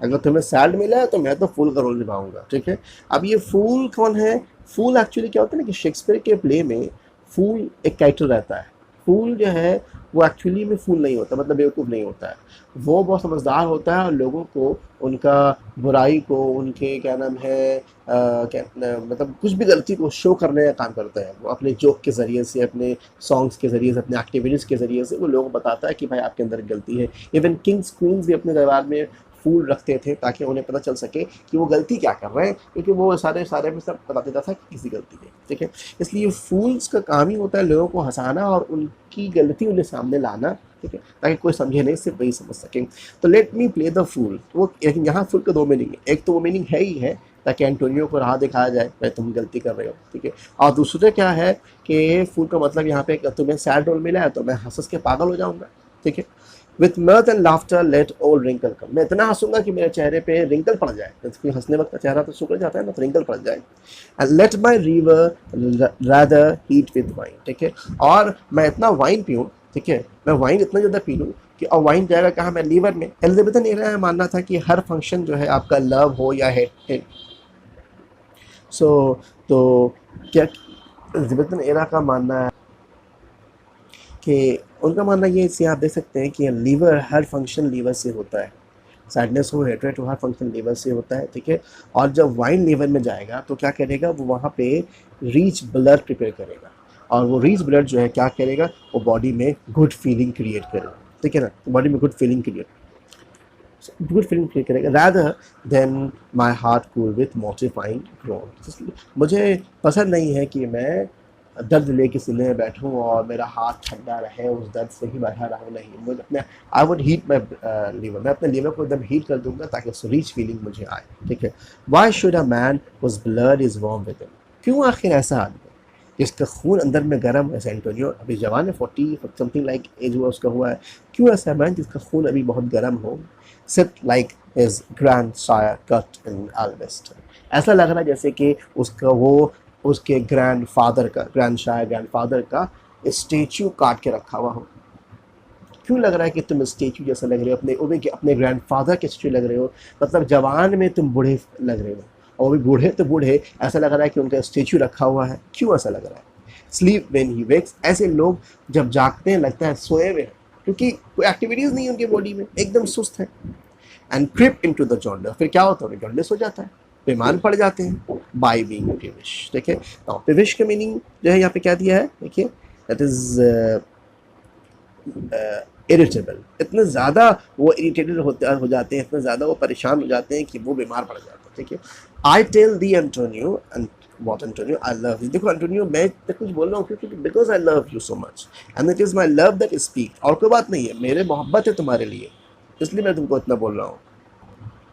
अगर तुम्हें सैड मिला है तो मैं तो फूल का रोल निभाऊंगा, ठीक है। अब ये फूल कौन है? फूल एक्चुअली क्या होता है ना कि शेक्सपियर के प्ले में फूल एक कैरेक्टर रहता है। फूल जो है वो एक्चुअली में फूल नहीं होता, मतलब बेवकूफ़ नहीं होता है, वो बहुत समझदार होता है और लोगों को उनका बुराई को, उनके क्या नाम है मतलब कुछ भी गलती को शो करने का काम करता है। वो अपने जोक के ज़रिए से, अपने सॉन्ग्स के ज़रिए से, अपने एक्टिविटीज़ के ज़रिए से वो लोगों को बताता है कि भाई आपके अंदर गलती है। इवन किंग्स क्वींस भी अपने दरबार में फूल रखते थे ताकि उन्हें पता चल सके कि वो गलती क्या कर रहे हैं, क्योंकि वो सारे में सब बता देता था कि किसी गलती है, ठीक है। इसलिए फूल्स का काम ही होता है लोगों को हंसाना और उनकी गलती उन्हें सामने लाना, ठीक है, ताकि कोई समझे नहीं, सिर्फ वही समझ सकें। तो let me play the fool, वो लेकिन यहाँ फूल का दो मीनिंग है। एक तो वो मीनिंग है ही है ताकि एंटोनियो को राह दिखाया जाए भाई तुम गलती कर रहे हो, ठीक है। और दूसरा क्या है कि फूल का मतलब यहाँ पे तुम्हें सैड रोल मिला है तो मैं हंस के पागल हो जाऊँगा, ठीक है। With mirth and laughter let all wrinkle come, मैं इतना हंसूंगा कि मेरे चेहरे पे रिंकल पड़ जाए, क्योंकि हंसने वक्त चेहरा तो सुकड़ जाता है ना, तो रिंकल पड़ जाए। And let my river rather heat with wine, ठीक है, और मैं इतना वाइन पीऊँ, ठीक है, मैं वाइन इतना ज़्यादा पी लूँ कि, और वाइन जाएगा कहाँ, मैं लीवर में। एलिजाबेथन एरा में मानना था कि हर फंक्शन जो है आपका लव हो या हेट। सो तो क्या एलिजाबेथन एरा का मानना है कि, उनका मानना ये, इससे आप देख सकते हैं कि लीवर, हर फंक्शन लीवर से होता है, सैडनेस हो, हेट्रेट हो, हर फंक्शन लीवर से होता है, ठीक है। और जब वाइन लीवर में जाएगा तो क्या करेगा, वो वहाँ पे रिच ब्लड प्रिपेयर करेगा, और वो रिच ब्लड जो है क्या करेगा, वो बॉडी में गुड फीलिंग क्रिएट करेगा, ठीक है ना, बॉडी में गुड फीलिंग क्रिएट करेगा, rather than my heart cool with mortifying groan. मुझे पसंद नहीं है कि मैं दर्द लेके सीने में बैठूं और मेरा हाथ ठंडा रहे, उस दर्द से ही बैठा रहूं, नहीं, मुझे अपने, I would heat my liver, मैं अपने लीवर को एकदम हीट कर दूंगा ताकि उस रीच फीलिंग मुझे आए, ठीक है। Why should a man whose blood is warm with him, क्यों आखिर ऐसा आदमी जिसका खून अंदर में गर्म है, एंटोनियो अभी जवान है, 40 समथिंग लाइक एज हुआ उसका हुआ है, क्यों ऐसा मैन जिसका खून अभी बहुत गर्म हो, sit like his grandsire cut in alabaster, ऐसा लग रहा है जैसे कि उसका वो उसके ग्रैंडफादर का स्टेचू काट के रखा हुआ हो। क्यों लग रहा है कि तुम स्टेचू जैसा लग रहे हो, अपने ग्रैंडफादर के स्टेचू लग रहे हो, मतलब जवान में तुम बूढ़े लग रहे हो, और भी बूढ़े तो बूढ़े, ऐसा लग रहा है कि उनका स्टेचू रखा हुआ है, क्यों ऐसा लग रहा है। स्लीप व्हेन ही वेक्स, ऐसे लोग जब जागते हैं लगता है सोए हुए हैं, क्योंकि कोई एक्टिविटीज़ नहीं है उनकी बॉडी में, एकदम सुस्त है। एंड क्रिप इनटू द जॉन्डर, फिर क्या होता है, जॉन्डिस हो जाता है, बीमार पड़ जाते हैं, बाय बीइंग पेविश, ठीक है। तो पेविश का मीनिंग जो है यहाँ पे क्या दिया है, देखिए, दैट इज इरिटेबल, इतने ज़्यादा वो इरिटेटेड हो जाते हैं, इतने ज़्यादा वो परेशान हो जाते हैं कि वो बीमार पड़ जाते हैं, ठीक है। I tell thee Antonio and what Antonio, I love you, देखो एंटोनियो मैं तो कुछ बोल रहा हूँ क्योंकि because I love you so much and it is my love that speak, और कोई बात नहीं है, मेरे मोहब्बत है तुम्हारे लिए, इसलिए मैं तुमको इतना बोल रहा हूँ,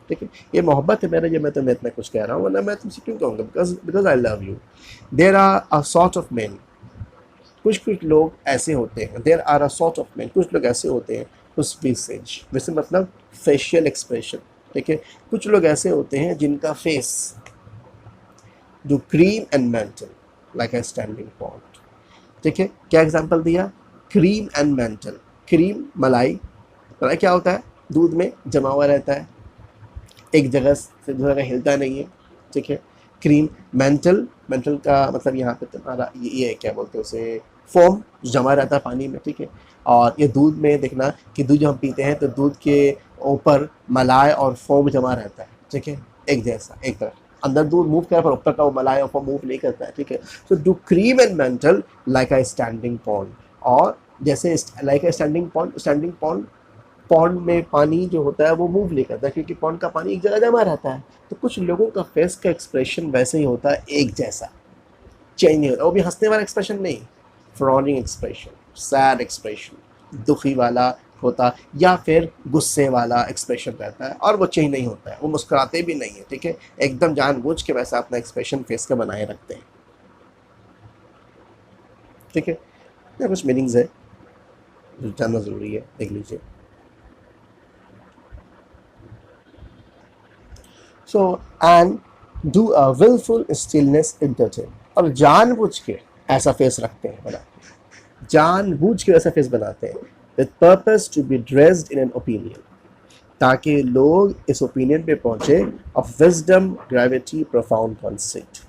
ठीक है, ये मोहब्बत है मेरे, ये मैं तुम्हें इतना कुछ कह रहा हूँ, वरना मैं तुमसे क्यों कहूँगा, because I love you. There are a sort of man, कुछ लोग ऐसे होते हैं, there are a sort of man, कुछ लोग ऐसे होते हैं, उस विसेज, वैसे मतलब फेशियल एक्सप्रेशन, ठीक है, कुछ लोग ऐसे होते हैं जिनका फेस जो cream and mental like a standing pond, ठीक है। क्या एग्जांपल दिया, क्रीम एंड मेंटल, क्रीम मलाई, मलाई क्या होता है, दूध में जमा हुआ रहता है, एक जगह से दूसरी जगह हिलता नहीं है, ठीक है। क्रीम, मेंटल, मेंटल का मतलब यहाँ पे तुम्हारा ये क्या बोलते हैं उसे, फोम जमा रहता है पानी में, ठीक है। और ये दूध में देखना कि दूध जब हम पीते हैं तो दूध के ऊपर मलाई और फोम जमा रहता है, ठीक है, एक जैसा, एक तरफ, अंदर दूध मूव कर पर ऊपर का वो मलाई और फोम मूव नहीं करता है, ठीक है। तो do cream and mental like a standing pond, और जैसे like a standing pond, pond में पानी जो होता है वो मूव नहीं करता क्योंकि पॉन्ड का पानी एक जगह जमा रहता है। तो कुछ लोगों का फेस का एक्सप्रेशन वैसे ही होता है, एक जैसा, चेंज नहीं होता, वो भी हंसने वाला एक्सप्रेशन नहीं, फ्रॉनिंग एक्सप्रेशन, सैड एक्सप्रेशन, दुखी वाला होता, या फिर गुस्से वाला एक्सप्रेशन रहता है, और वो चेंज नहीं होता है, वो मुस्कुराते भी नहीं है, ठीक है, एकदम जानबूझ के वैसा अपना एक्सप्रेशन फेस का बनाए रखते हैं, ठीक है। ये कुछ मीनिंग्स है जो जानना ज़रूरी है, देख लीजिए। So and do a wilful stillness entertain, और जानबूझ के ऐसा फेस रखते हैं, बनाते, जानबूझ के ऐसा फेस बनाते हैं, with purpose to be dressed in an opinion, ताकि लोग इस ओपिनियन पे पहुंचे, of wisdom, gravity, profound concept.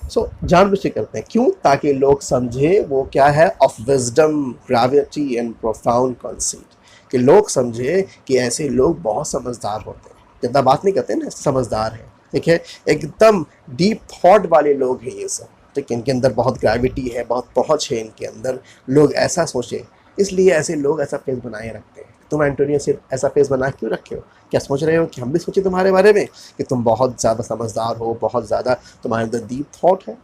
सो जानबूझ के करते हैं, क्यों, ताकि लोग समझे वो क्या है, of wisdom, gravity and profound concept, कि लोग समझे कि ऐसे लोग बहुत समझदार होते हैं, जितना बात नहीं करते ना समझदार है, ठीक है, एकदम डीप थॉट वाले लोग हैं ये सब, ठीक है, इनके अंदर बहुत ग्रेविटी है, बहुत पहुंच है इनके अंदर, लोग ऐसा सोचे, इसलिए ऐसे लोग ऐसा फेस बनाए रखते हैं। तुम एंटोनियो से ऐसा फेस बना क्यों रखे हो, क्या सोच रहे हो कि हम भी सोचे तुम्हारे बारे में कि तुम बहुत ज़्यादा समझदार हो, बहुत ज़्यादा तुम्हारे अंदर डीप थॉट है।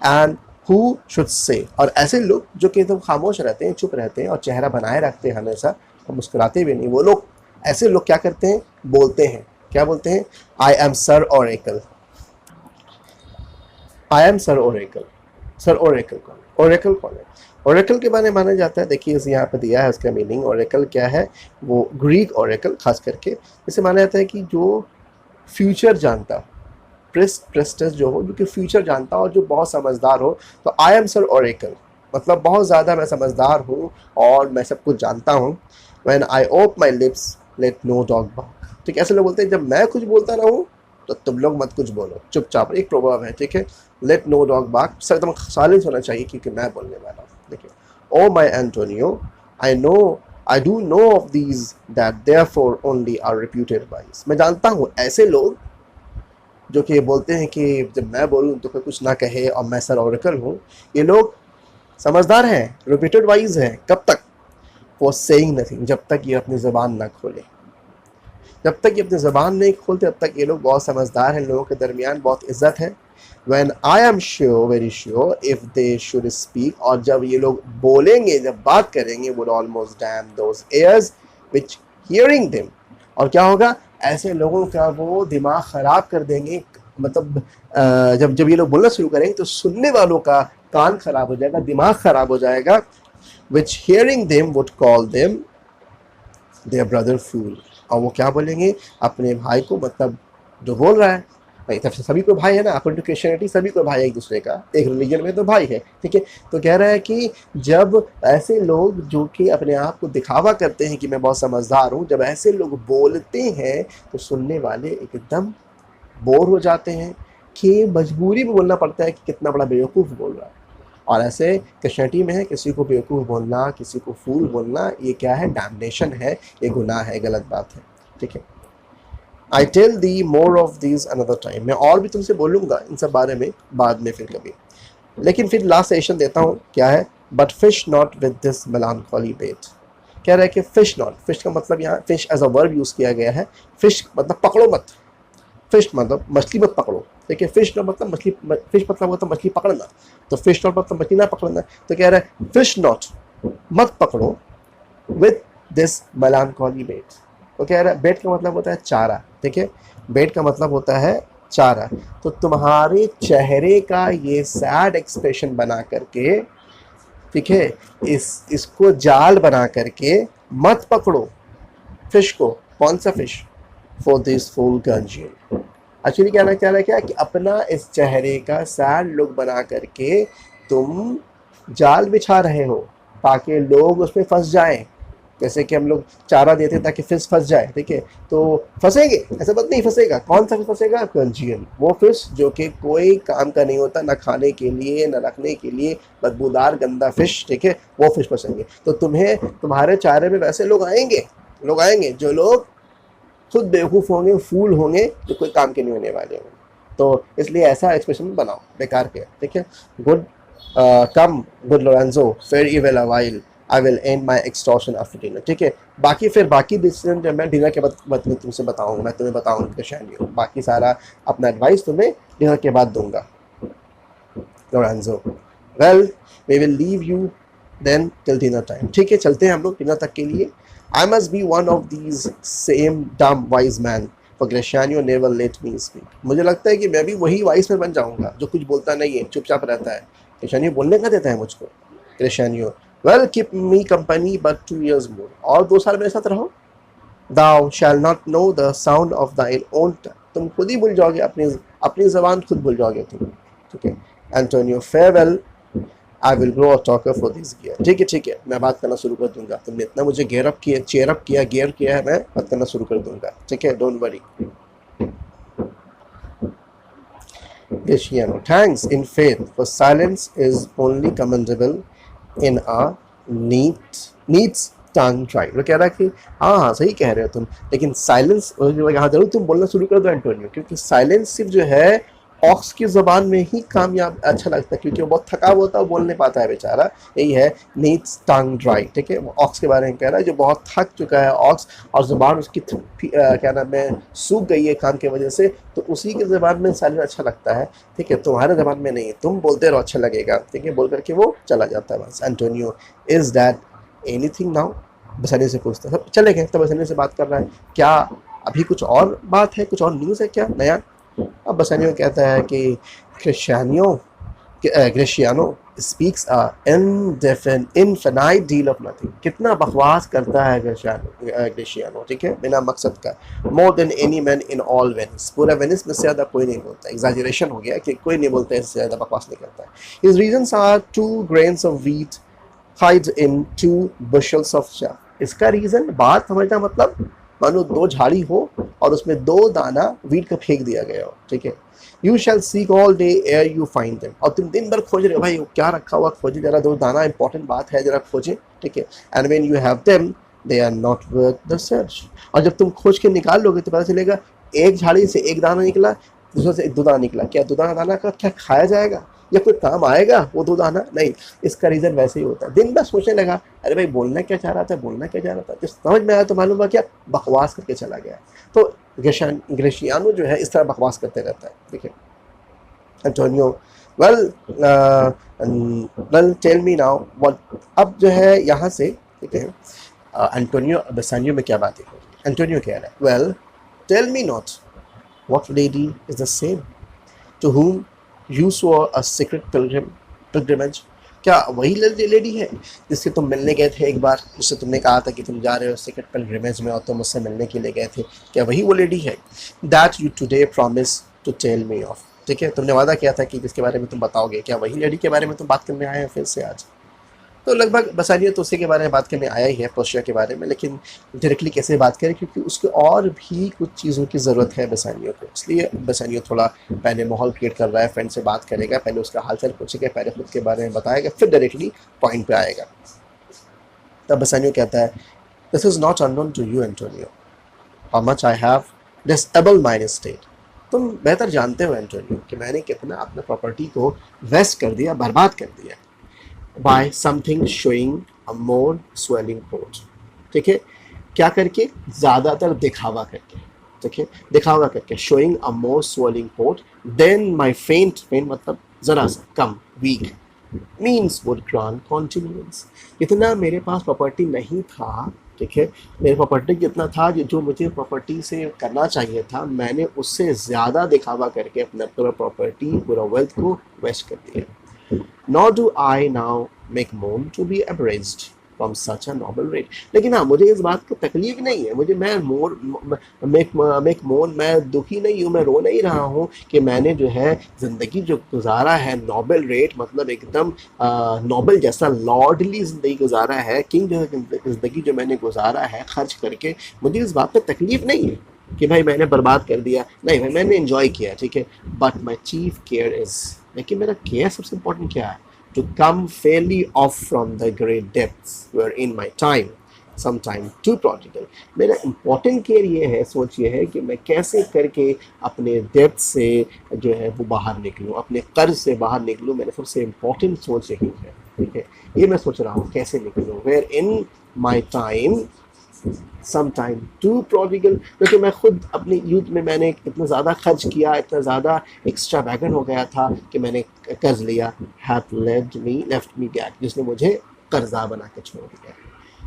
एंड हु शुड से, और ऐसे लोग जो कि तुम खामोश रहते हैं, चुप रहते हैं और चेहरा बनाए रखते हैं हमेशा, और मुस्कुराते भी नहीं, वो लोग, ऐसे लोग क्या करते हैं, बोलते हैं, क्या बोलते हैं, I am sir Oracle, I am sir Oracle, sir Oracle कौन है? ओरेकल कौन है? ओरेकल के बारे में माना जाता है, देखिए इस यहाँ पे दिया है उसका मीनिंग। ओरेकल क्या है? वो ग्रीक ओरेकल खास करके इसे माना जाता है कि जो फ्यूचर जानता, प्रेस्टस जो हो, जो कि फ्यूचर जानता हो और जो बहुत समझदार हो। तो आई एम सर ओरेकल मतलब बहुत ज़्यादा मैं समझदार हूँ और मैं सब कुछ जानता हूँ। When I ope my lips let no dog bark. ठीक है, ऐसे लोग बोलते हैं जब मैं कुछ बोलता रहूँ तो तुम लोग मत कुछ बोलो, चुपचाप। एक प्रोवर्ब है, ठीक है, लेट नो डॉग बार्क, सब एकदम साइलेंस होना चाहिए क्योंकि मैं बोलने वाला हूँ। देखिए, O my Antonio, I know I do know of these that therefore only are reputed wise. मैं जानता हूँ ऐसे लोग जो कि बोलते हैं कि जब मैं बोलूँ तो कोई कुछ ना कहे और मैं सर ओरेकल हूँ, ये लोग समझदार हैं, रिपीटेड वाइज हैं। कब तक? वो सेइंग नथिंग, जब तक ये अपनी ज़बान ना खोले। जब तक ये अपनी ज़बान नहीं खोलते तब तक ये लोग बहुत समझदार हैं, लोगों के दरमियान बहुत इज्जत है। When I am sure, very sure, if they should speak, और जब ये लोग बोलेंगे, जब बात करेंगे, would almost damn those ears which hearing them। और क्या होगा? ऐसे लोगों का वो दिमाग ख़राब कर देंगे, मतलब जब जब ये लोग बोलना शुरू करेंगे तो सुनने वालों का कान ख़राब हो जाएगा, दिमाग ख़राब हो जाएगा। which hearing them would call them their brother fool। और वो क्या बोलेंगे? अपने भाई को, मतलब जो बोल रहा है, नहीं तब सभी को भाई है ना, अकॉर्डिंग टू क्रिश्चियनिटी सभी को भाई है एक दूसरे का, एक रिलीजन में तो भाई है, ठीक है। तो कह रहा है कि जब ऐसे लोग जो कि अपने आप को दिखावा करते हैं कि मैं बहुत समझदार हूँ, जब ऐसे लोग बोलते हैं तो सुनने वाले एकदम बोर हो जाते हैं कि मजबूरी में बोलना पड़ता है कि कितना बड़ा बेवकूफ़ बोल रहा है। और ऐसे क्रिश्चियनिटी में है, किसी को बेवकूफ़ बोलना, किसी को फूल बोलना, ये क्या है? डैम्नेशन है, ये गुनाह है, गलत बात है, ठीक है। I tell thee more of these another time. मैं और भी तुमसे बोलूँगा इन सब बारे में बाद में फिर कभी, लेकिन फिर लास्ट सेशन देता हूँ। क्या है? But fish not with this melancholy bait. कह रहा है कि फिश नॉट, फिश का मतलब यहाँ fish as a verb use किया गया है। फिश मतलब पकड़ो मत, फिश मतलब मछली मत पकड़ो, ठीक है। फिश नॉट मतलब मछली, फिश मतलब होता है मछली पकड़ना, तो फिश नॉट मतलब मछली ना पकड़ना। तो कह रहा है फिश नॉट, मत पकड़ो, विद दिस मेलानकॉली बेट। तो कह रहा है बेट का मतलब होता है चारा, ठीक है। बेट का मतलब होता है चारा। तो तुम्हारे चेहरे का ये सैड एक्सप्रेशन बना करके, ठीक है, इसको जाल बना करके मत पकड़ो फिश को। कौन सा fish? For this fool consume. Actually कहना चाह रहा है क्या कि अपना इस चेहरे का सैड लुक बना करके तुम जाल बिछा रहे हो ताकि लोग उसमें फंस जाएं। जैसे कि हम लोग चारा देते हैं ताकि फिश फंस जाए, ठीक है, तो फंसेंगे, ऐसा बात नहीं फंसेगा। कौन सा फिश फंसेगा? कंजियन, वो फिश जो कि कोई काम का नहीं होता, ना खाने के लिए ना रखने के लिए, बदबूदार गंदा फिश, ठीक है, वो फिश फंसेंगे। तो तुम्हें, तुम्हारे चारे में वैसे लोग आएंगे जो लोग खुद बेवकूफ़ होंगे, फूल होंगे, जो कोई काम के नहीं होने वाले होंगे। तो इसलिए ऐसा एक्सप्रेशन बनाओ, बेकार के, ठीक है। Good come good Lorenzo, fair evil a while, I will and my extortion after dinner, ठीक है। बाकी फिर बाकी डिसीजन जब मैं डिनर के बाद में तुमसे बताऊँगा, मैं तुम्हें बताऊँगा क्रिश्चियनिटी, बाकी सारा अपना एडवाइस तुम्हें डिनर के बाद दूंगा। Lorenzo, well we will leave you then till dinner time, ठीक है, चलते हैं हम लोग डिनर तक के लिए। I must be one of these same dumb wise man, for Greshanio never let me speak। मुझे लगता है कि मैं भी वही वाइस मैन बन जाऊंगा जो कुछ बोलता नहीं है, चुपचाप रहता है। ग्रेशानियो बोलने का देता है मुझको। ग्रेशानियो, well keep me company but 2 years more। और 2 साल मेरे साथ रहो। Thou shall not know the sound of thine own tongue। तुम खुद ही भूल जाओगे, अपनी ज़बान खुद भूल जाओगे तुम, ठीक है। Antonio, farewell, I will grow a talker for this gear. ठीक है, मैं बात करना शुरू कर दूंगा। तुमने इतना मुझे चेयर अप किया, गेयर किया है, मैं बात करना शुरू कर दूंगा, ठीक है, don't worry. Graciano, thanks in faith, for silence is only commendable in a neat tongue tried। वो कह रहा है कि हाँ सही कह रहे हो तुम, लेकिन साइलेंस, हाँ जरूर तुम बोलना शुरू कर दो एंटोनियो, क्योंकि साइलेंस सिर्फ जो है ऑक्स की ज़बान में ही कामयाब अच्छा लगता है, क्योंकि वो बहुत थका होता है, वो बोल नहीं पाता है बेचारा। यही है नीड्स टंग ड्राई, ठीक है। वो ऑक्स के बारे में कह रहा है जो बहुत थक चुका है ऑक्स, और ज़बान उसकी क्या नाम है, सूख गई है काम की वजह से, तो उसी की ज़बान में साइलेंस अच्छा लगता है, ठीक है। तुम्हारे ज़बान में नहीं, तुम बोलते रहो अच्छा लगेगा, ठीक है, बोल करके वो चला जाता है बस। Antonio, is that anything now? बसनी से पूछता है, सब चले गए, तो बसनी से बात कर रहा है, क्या अभी कुछ और बात है, कुछ और न्यूज़ है क्या नया? अब बसनियो कहता है कि क्रिश्चियनियो, Gratiano speaks infinite deal of nothing, कितना बकवास करता है ग्रेशियानो, ठीक है, बिना मकसद का। More than any man in all Venice, पूरा वेनिस में से ज़्यादा कोई नहीं बोलता। एग्जैजरेशन हो गया कि कोई नहीं बोलता, इससे ज़्यादा बकवास नहीं करता है। His reasons are 2 grains of wheat hide in 2 bushels of chaff। इसका रीज़न, बात समझना मतलब, मानो 2 झाड़ी हो और उसमें 2 दाना वीट का फेंक दिया गया हो, ठीक है। You shall seek all day air you find them, और तुम दिन भर खोज रहे हो, भाई क्या रखा हुआ, खोजे जरा 2 दाना, इंपॉर्टेंट बात है, जरा खोजे, ठीक है। And when you have them they are not worth the search, और जब तुम खोज के निकाल लोगे तो पता चलेगा एक झाड़ी से 1 दाना निकला, दूसरे से 2 दाना निकला। क्या 2 दाना का क्या खाया जाएगा या कोई काम आएगा वो 2 दाना? नहीं। इसका रीज़न वैसे ही होता है। दिन भर सोचने लगा, अरे भाई बोलना क्या चाह रहा था, बोलना क्या चाह रहा था, जब समझ में आया तो मालूम हुआ क्या बकवास करके चला गया। तो ग्रेशियानो जो है इस तरह बकवास करते रहता है, ठीक है। Antonio, well tell me now what, अब जो है यहाँ से, ठीक है, एंटोनियो बेसानियो में क्या बात है। एंटोनियो कह रहा है, well tell me not what lady is the same to whom you swore a secret pilgrimage, क्या वही लेडी है जिससे तुम मिलने गए थे एक बार, जिससे तुमने कहा था कि तुम जा रहे हो सीक्रेट पिलग्रिमेज में और तुम मुझसे मिलने के लिए गए थे, क्या वही वो लेडी है? That you today promise to tell me of, ठीक है, तुमने वादा किया था कि जिसके बारे में तुम बताओगे, क्या वही लेडी के बारे में तुम बात करने आए हैं फिर से आज? तो लगभग बसानियो तो उसी के बारे में बात करने आया ही है, पर्शिया के बारे में, लेकिन डायरेक्टली कैसे बात करें, क्योंकि उसके और भी कुछ चीज़ों की ज़रूरत है बसानियो को। इसलिए बसानियो थोड़ा पहले माहौल क्रिएट कर रहा है, फ्रेंड से बात करेगा, पहले उसका हालचाल पूछेगा, पहले खुद के बारे में बताएगा, फिर डायरेक्टली पॉइंट पे आएगा। तब बसानियो कहता है, this is not unknown to you Antonio how much I have disabled my estate. तुम बेहतर जानते हो एंटोनियो कि मैंने कितना अपने प्रॉपर्टी को वेस्ट कर दिया, बर्बाद कर दिया, by something showing a more swelling port, ठीक है, क्या करके, ज़्यादातर दिखावा करके, ठीक है, दिखावा करके, showing a more swelling port then my faint मतलब ज़रा सा कम, weak means would grant continuance। इतना मेरे पास प्रॉपर्टी नहीं था, ठीक है, मेरे प्रॉपर्टी जितना था, जो मुझे प्रॉपर्टी से करना चाहिए था, मैंने उससे ज़्यादा दिखावा करके अपना पूरा प्रॉपर्टी, पूरा वेल्थ को वेस्ट कर दिया। Nor do I now make moan to be abridged from such a noble rate। लेकिन हाँ, मुझे इस बात की तकलीफ नहीं है, मुझे मेक मोन, मैं दुखी नहीं हूँ, मैं रो नहीं रहा हूँ कि मैंने जो है ज़िंदगी जो गुजारा है नोबल रेट, मतलब एकदम नोबल जैसा लॉर्डली ज़िंदगी गुजारा है, किंग जैसा ज़िंदगी जो मैंने गुजारा है खर्च करके, मुझे इस बात पर तकलीफ नहीं है कि भाई मैंने बर्बाद कर दिया, नहीं भाई मैंने एंजॉय किया, ठीक है। But my chief care is, लेकिन मेरा केयर सबसे इम्पोर्टेंट क्या है, to come fairly off from the great depths where in my time some time too prodigal. मेरा इम्पोर्टेंट केयर ये है, सोच ये है कि मैं कैसे करके अपने डेप्थ से जो है वो बाहर निकलूँ, अपने कर्ज से बाहर निकलूँ। मेरा सबसे इम्पोर्टेंट सोच यही है, ठीक है, ये मैं सोच रहा हूँ कैसे निकलूँ। Where in my time some time too prodigal, क्योंकि मैं खुद अपनी यूथ में मैंने इतना ज़्यादा खर्च किया, इतना ज़्यादा एक्स्ट्रा वैगन हो गया था कि मैंने कर्ज लिया, हैथ लेफ्ट मी गैट, जिसने मुझे कर्जा बना के छोड़ दिया।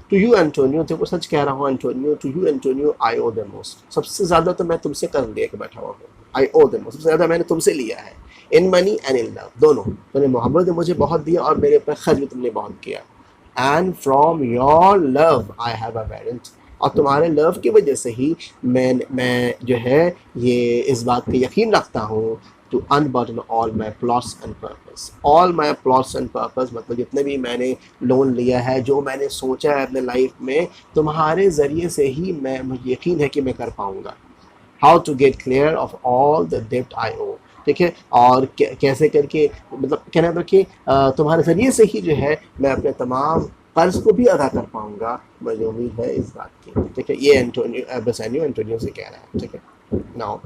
टू यू एंटोनियो, देखो सच कह रहा हूँ Antonio, to you Antonio I owe the most, सबसे ज़्यादा तो मैं तुमसे कर्ज लेके बैठा हुआ हूँ, आई ओ द मोस्ट, सबसे ज़्यादा मैंने तुमसे लिया है, in money and in love, दोनों। तुमने मोहब्बत में मुझे बहुत दिया और मेरे ऊपर खर्च भी तुमने बहुत किया। And from your love I have a warrant, और तुम्हारे लव की वजह से ही मैं जो है ये इस बात पे यकीन रखता हूँ to unburden all my plots and purpose. All my plots and purpose मतलब जितने भी मैंने लोन लिया है, जो मैंने सोचा है अपने लाइफ में, तुम्हारे ज़रिए से ही मुझे यकीन है कि मैं कर पाऊँगा। How to get clear of all the डेब्ट आई ओ, ठीक है, और कैसे करके, मतलब कहना था कि तुम्हारे ज़रिए से ही जो है मैं अपने तमाम कर्ज को भी अदा कर पाऊंगा, मुझे उम्मीद है इस बात की, ठीक है। ये बेसानियो एंटोनियो से कह रहा है, ठीक है। नाउ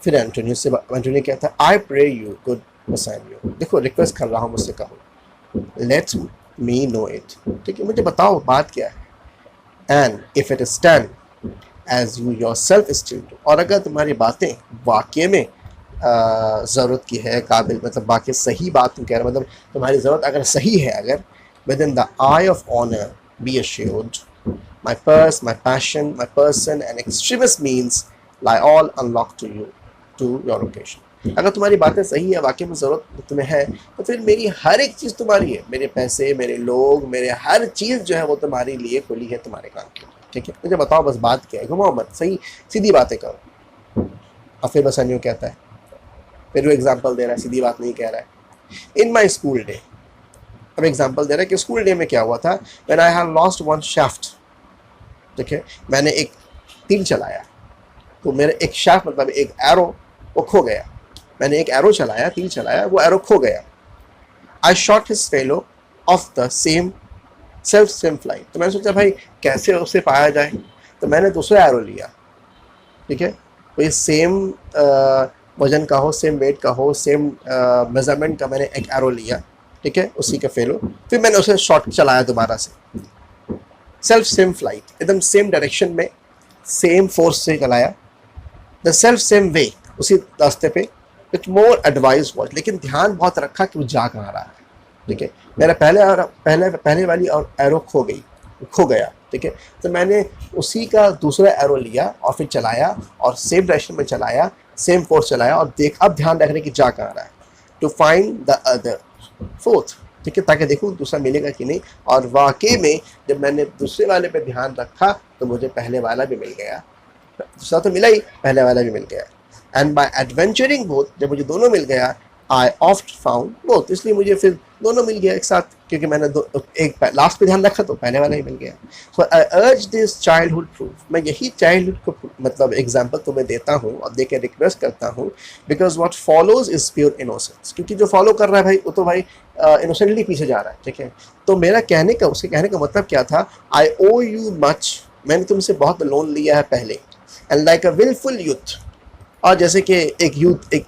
फिर एंटोनियो कहता है, आई प्रे यू गुड बेसानियो, देखो रिक्वेस्ट कर रहा हूँ, मुझसे कहो, लेट मी नो इट, ठीक है, मुझे बताओ बात क्या है। And if it is done as you yourself still do, और अगर तुम्हारी बातें वाकई में ज़रूरत की है, काबिल, मतलब बाकी सही बात तुम कह रहे हो, मतलब तुम्हारी ज़रूरत अगर सही है, अगर within the eye of honour be assured my purse, my passion, my person and extremist means lie all unlock to you to your occasion. अगर तुम्हारी बातें सही है, वाकई में ज़रूरत तुम्हें है, तो फिर मेरी हर एक चीज़ तुम्हारी है, मेरे पैसे, मेरे लोग, मेरे हर चीज़ जो है वो तुम्हारे लिए खुली है, तुम्हारे काम के लिए, ठीक है। मुझे बताओ बस बात क्या है, घुमाओ मत, सही सीधी बातें करो। और फिर बस अन्यू कहता है, फिर वो एग्जाम्पल दे रहा है, सीधी बात नहीं कह रहा है। इन माई स्कूल डे, अब एग्जाम्पल दे रहा है कि स्कूल डे में क्या हुआ था। When I have lost one shaft, ठीक है, मैंने एक तीर चलाया, तो मेरा एक शाफ्ट मतलब एक एरो वो खो गया। मैंने एक एरो चलाया, तीर चलाया, वो एरो खो गया। आई shot his fellow of the same same flight. तो मैंने सोचा भाई कैसे उसे पाया जाए, तो मैंने दूसरा एरो लिया, ठीक है, कोई सेम वजन का हो, सेम वेट का हो, सेम मेजरमेंट का मैंने एक एरो लिया, ठीक है, उसी का फेलो। फिर मैंने उसे शॉट चलाया दोबारा से, सेम फ्लाइट, एकदम सेम डायरेक्शन में, सेम फोर्स से चलाया, द सेम वे, उसी रास्ते पे, विथ मोर एडवाइस वॉच, लेकिन ध्यान बहुत रखा कि वो जा कहाँ रहा है, ठीक है। मेरा पहले वाली और एरो खो गया, ठीक है, तो मैंने उसी का दूसरा एरो लिया और फिर चलाया और सेम डायरेक्शन में चलाया, सेम फोर्स चलाया और अब ध्यान रखने की जा कहाँ रहा है, to find the other forth, ठीक है, ताकि देखूँ दूसरा मिलेगा कि नहीं। और वाकई में जब मैंने दूसरे वाले पे ध्यान रखा तो मुझे पहले वाला भी मिल गया, दूसरा तो मिला ही, पहले वाला भी मिल गया। एंड बाय एडवेंचरिंग बोथ, जब मुझे दोनों मिल गया, आई ऑफ्ट फाउंड बोथ, इसलिए मुझे फिर दोनों मिल गया एक साथ, क्योंकि मैंने एक लास्ट पे ध्यान रखा तो पहले वाला ही मिल गया। सो आई अर्ज दिस चाइल्डहुड प्रूफ, मैं यही चाइल्डहुड को मतलब एग्जाम्पल तुम्हें देता हूँ और दे के रिक्वेस्ट करता हूँ, because what follows is pure innocence, क्योंकि जो फॉलो कर रहा है भाई वो तो भाई इनोसेंटली पीछे जा रहा है, ठीक है। तो मेरा उसके कहने का मतलब क्या था, आई ओ यू मच, मैंने तुमसे बहुत लोन लिया है पहले, and like a wilful youth, और जैसे कि एक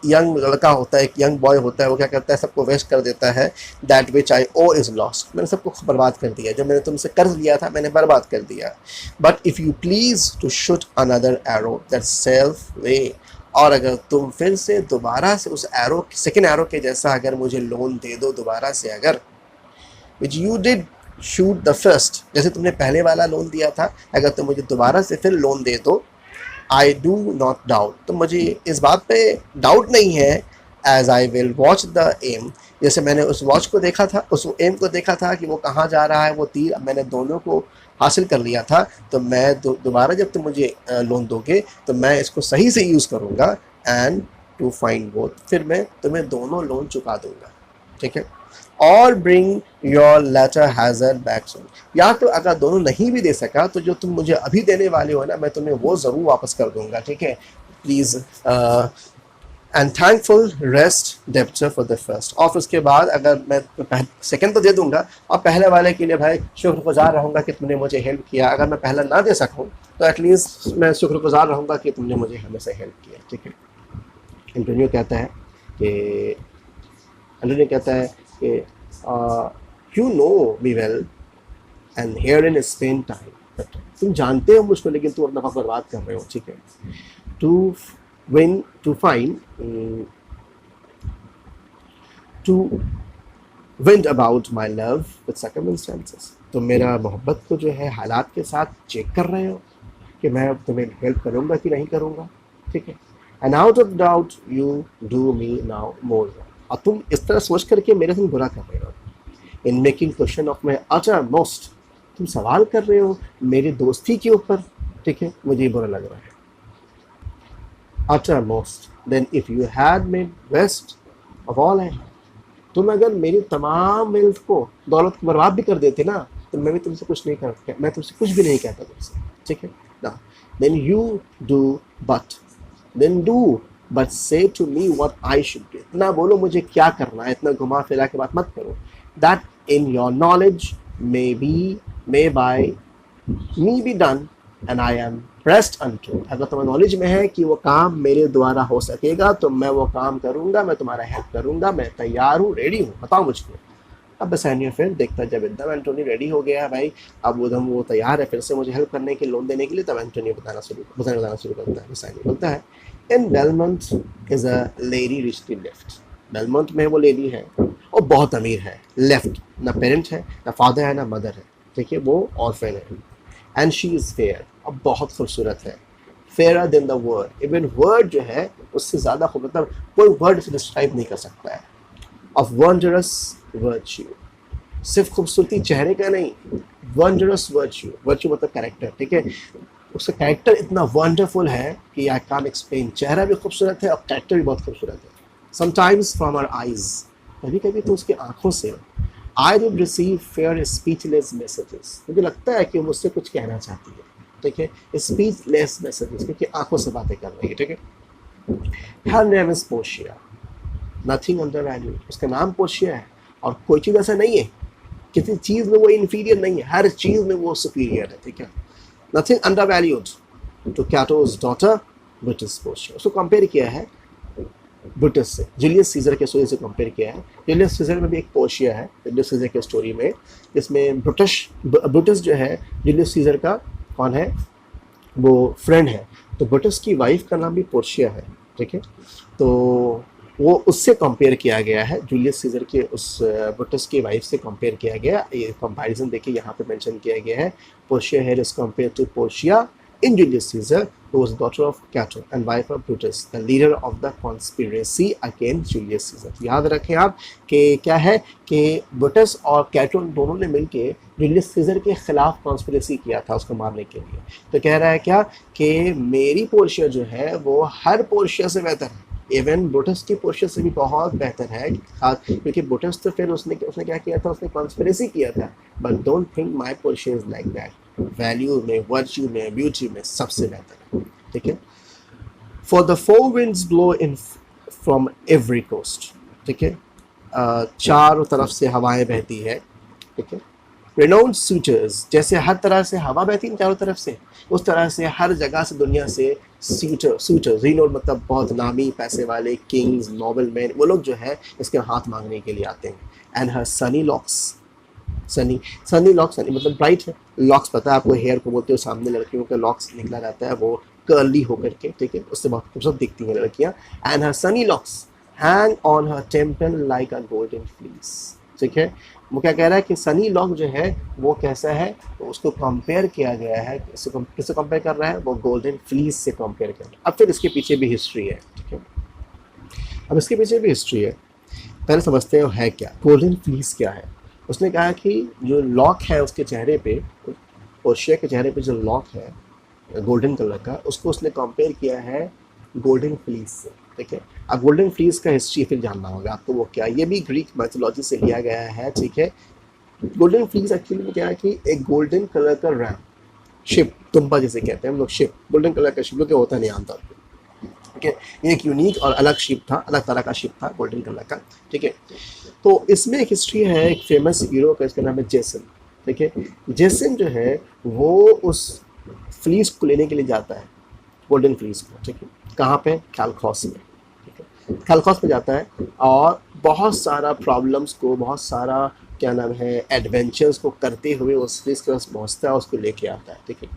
यंग लड़का होता है, एक यंग बॉय होता है, वो क्या करता है, सबको वेस्ट कर देता है, that which I owe is lost, मैंने सबको बर्बाद कर दिया, जो मैंने तुमसे कर्ज लिया था मैंने बर्बाद कर दिया। But if you please to shoot another arrow that self way, और अगर तुम फिर से दोबारा से उस एरो, सेकेंड एरो के जैसा अगर मुझे लोन दे दो दोबारा से, अगर which you did shoot the first, जैसे तुमने पहले वाला लोन दिया था, अगर तुम मुझे दोबारा से फिर लोन दे दो, आई डू नॉट डाउट, तो मुझे इस बात पे डाउट नहीं है, as I will watch the aim, जैसे मैंने उस वॉच को देखा था, उस एम को देखा था कि वो कहाँ जा रहा है, वो तीर मैंने दोनों को हासिल कर लिया था, तो मैं दोबारा जब तुम मुझे लोन दोगे तो मैं इसको सही से यूज़ करूँगा, एंड टू फाइंड बोथ, फिर मैं तुम्हें दोनों लोन चुका दूँगा, ठीक है। और bring your latter hazard back soon, या तो अगर दोनों नहीं भी दे सका तो जो तुम मुझे अभी देने वाले हो ना, मैं तुम्हें वो ज़रूर वापस कर दूंगा, ठीक है। Please and thankful rest debtor for the first, और उसके बाद अगर मैं सेकंड तो दे दूंगा, और पहले वाले के लिए भाई शुक्रगुजार रहूँगा कि तुमने मुझे हेल्प किया, अगर मैं पहला ना दे सकूँ तो एटलीस्ट मैं शुक्रगुजार रहूँगा कि तुमने मुझे हमेशा हेल्प किया, ठीक है। एंटोनियो कहता है कि you know me well and here in Spain time, तुम जानते हो मुझको लेकिन तुम अपना वक्त बर्बाद कर रहे हो, ठीक है। To wind about my love with circumstances, तो मेरा मोहब्बत को जो है हालात के साथ चेक कर रहे हो कि मैं तुम्हें हेल्प करूँगा कि नहीं करूँगा, ठीक है। And out of doubt you do me now more, और तुम इस तरह सोच करके मेरे से बुरा कर रहे हो, in making question of my utter most, तुम सवाल कर रहे हो मेरी दोस्ती के ऊपर, ठीक है, मुझे बुरा लग रहा है। Uttermost, then if you had made best of all I, तुम अगर मेरी तमाम वेल्थ को, दौलत को बर्बाद भी कर देते ना, तो मैं भी तुमसे कुछ नहीं करता, मैं तुमसे कुछ भी नहीं कहता तुमसे, ठीक है ना। Then you do but say to me what I should do, इतना बोलो मुझे क्या करना है, इतना घुमा फिरा के बात मत करो। That in your knowledge may by me be done and I am pressed unto, अगर तुम्हें नॉलेज में है कि वो काम मेरे द्वारा हो सकेगा तो मैं वो काम करूँगा, मैं तुम्हारा हेल्प करूँगा, मैं तैयार हूँ, रेडी हूँ, बताओ मुझको। अब बेसानियो फिर देखता जब एकदम एंटोनी रेडी हो गया है भाई, अब उधम वो तैयार है फिर से मुझे हेल्प करने के, लोन देने के लिए, तब एंटोनी बताना शुरू करता है। बेसानियो बोलता है, in Belmont is a lady richly left, Belmont में वो लेडी है और बहुत अमीर है, लेफ्ट, ना पेरेंट है, ना फादर है, ना मदर है, ठीक है, वो ऑर्फन है। एंड शी इज़ फेयर, अब बहुत खूबसूरत है, fair then the word, even word जो है उससे ज़्यादा खूब, मतलब कोई वर्ड से डिस्क्राइब नहीं कर सकता है। ऑफ वंडरस वर्च्यू, सिर्फ खूबसूरती चेहरे का नहीं, वंडरस वर्च्यू, वर्च्यू मतलब कैरेक्टर, ठीक है, उसका कैरेक्टर इतना वंडरफुल है कि आई कांट एक्सप्लेन। चेहरा भी खूबसूरत है और कैरेक्टर भी बहुत खूबसूरत है। समटाइम्स फ्रॉम आवर आइज, कभी कभी तो उसकी आंखों से, I would receive fair speechless messages, मुझे लगता है कि वो मुझसे कुछ कहना चाहती है, ठीक है, स्पीचलेस मैसेजेस, क्योंकि आंखों से बातें कर रही है, ठीक है। Her name is Portia, nothing under value, उसका नाम पोर्शिया है और कोई चीज़ ऐसा नहीं है, किसी चीज़ में वो इन्फीरियर नहीं है, हर चीज़ में वो सुपीरियर है, ठीक है। Nothing undervalued to Cato's daughter Brutus Portia, उसको कंपेयर किया है ब्रुटस से, जूलियस सीजर के स्टोरी से कंपेयर किया है। जूलियस सीजर में भी एक पोर्शिया है जूलियस सीजर के स्टोरी में, जिसमें ब्रुटस जो है जूलियस सीजर का कौन है, वो फ्रेंड है, तो ब्रुटस की वाइफ का नाम भी पोर्शिया है, ठीक है। तो वो उससे कंपेयर किया गया है, जूलियस सीजर के उस ब्रुटस की वाइफ से कंपेयर किया गया। ये कंपैरिजन देखिए यहाँ पे मेंशन किया गया है, Portia here is compare to Portia in Julius Caesar, who was daughter of Cato and wife of Brutus, the leader of the conspiracy against Julius Caesar। याद रखें आप कि क्या है कि ब्रुटस और कैटो दोनों ने मिलकर जूलियस सीजर के खिलाफ कॉन्स्पिरेसी किया था उसको मारने के लिए। तो कह रहा है क्या कि मेरी पोर्शिया जो है वो हर पोर्शिया से बेहतर है, इवन ब्रुटस की पोर्शिया से भी बहुत बेहतर है, क्योंकि ब्रुटस तो फिर उसने क्या किया था, उसने कॉन्स्पिरेसी किया था। But don't think my Portia is like that, value में, वर्च्यू में, ब्यूटी में सबसे बेहतर है, ठीक है। For the four winds blow in from every coast, ठीक है, चारों तरफ से हवाएं बहती है, ठीक है। रिनाउंड सूटर्स, जैसे हर तरह से हवा बहती है चारों तरफ से, उस तरह से हर जगह से दुनिया से सूटर्स, रिनाउंड मतलब बहुत नामी पैसे वाले, किंग्स, नोबल मैन, वो लोग जो है इसके हाथ मांगने के लिए आते हैं। And her Sunny locks, Sunny locks, Sunny मतलब ब्राइट है, लॉक्स पता है आपको, हेयर को बोलते हो, सामने लड़कियों का लॉक्स निकला रहता है, वो कर्ली होकर के, ठीक है, उससे बहुत खूबसूरत दिखती हैं लड़कियाँ। And her Sunny locks hang on her temple like a golden fleece, ठीक है। वो क्या कह रहा है कि सनी लॉक जो है वो कैसा है, तो उसको कंपेयर किया गया है, किससे कंपेयर कर रहा है, वो गोल्डन फ्लीस से कंपेयर कर रहा है। अब फिर इसके पीछे भी हिस्ट्री है, ठीक है, अब इसके पीछे भी हिस्ट्री है, पहले समझते हैं है क्या गोल्डन फ्लीस क्या है। उसने कहा कि जो लॉक है उसके चेहरे पे, पोर्शिया के चेहरे पे जो लॉक है गोल्डन कलर का, उसको उसने कंपेयर किया है गोल्डन फ्लीस से, ठीक है। अब गोल्डन फ्लीस का हिस्ट्री फिर जानना होगा आपको, वो क्या, ये भी ग्रीक मैथोलॉजी से लिया गया है, ठीक है। गोल्डन फ्लीस एक्चुअली में क्या है कि एक गोल्डन कलर का रैम, शिप, तुम्बा जिसे कहते हैं हम लोग, शिप, गोल्डन कलर का शिप, जो होता नहीं आमतौर पर, ठीक है। ये एक यूनिक और अलग शिप था, अलग तरह का शिप था गोल्डन कलर का, ठीक है। तो इसमें एक हिस्ट्री है, एक फेमस हीरो का, इसका नाम है जेसन, ठीक है। जेसन जो है वो उस फ्लीस को लेने के लिए जाता है, गोल्डन फ्लीस को, ठीक है। कहाँ पे, कैलखॉस में, ठीक है, कैलखॉस में जाता है और बहुत सारा प्रॉब्लम्स को, बहुत सारा क्या नाम है एडवेंचर्स को करते हुए उस फ्लीस के पास पहुँचता है, उसको लेके आता है, ठीक है।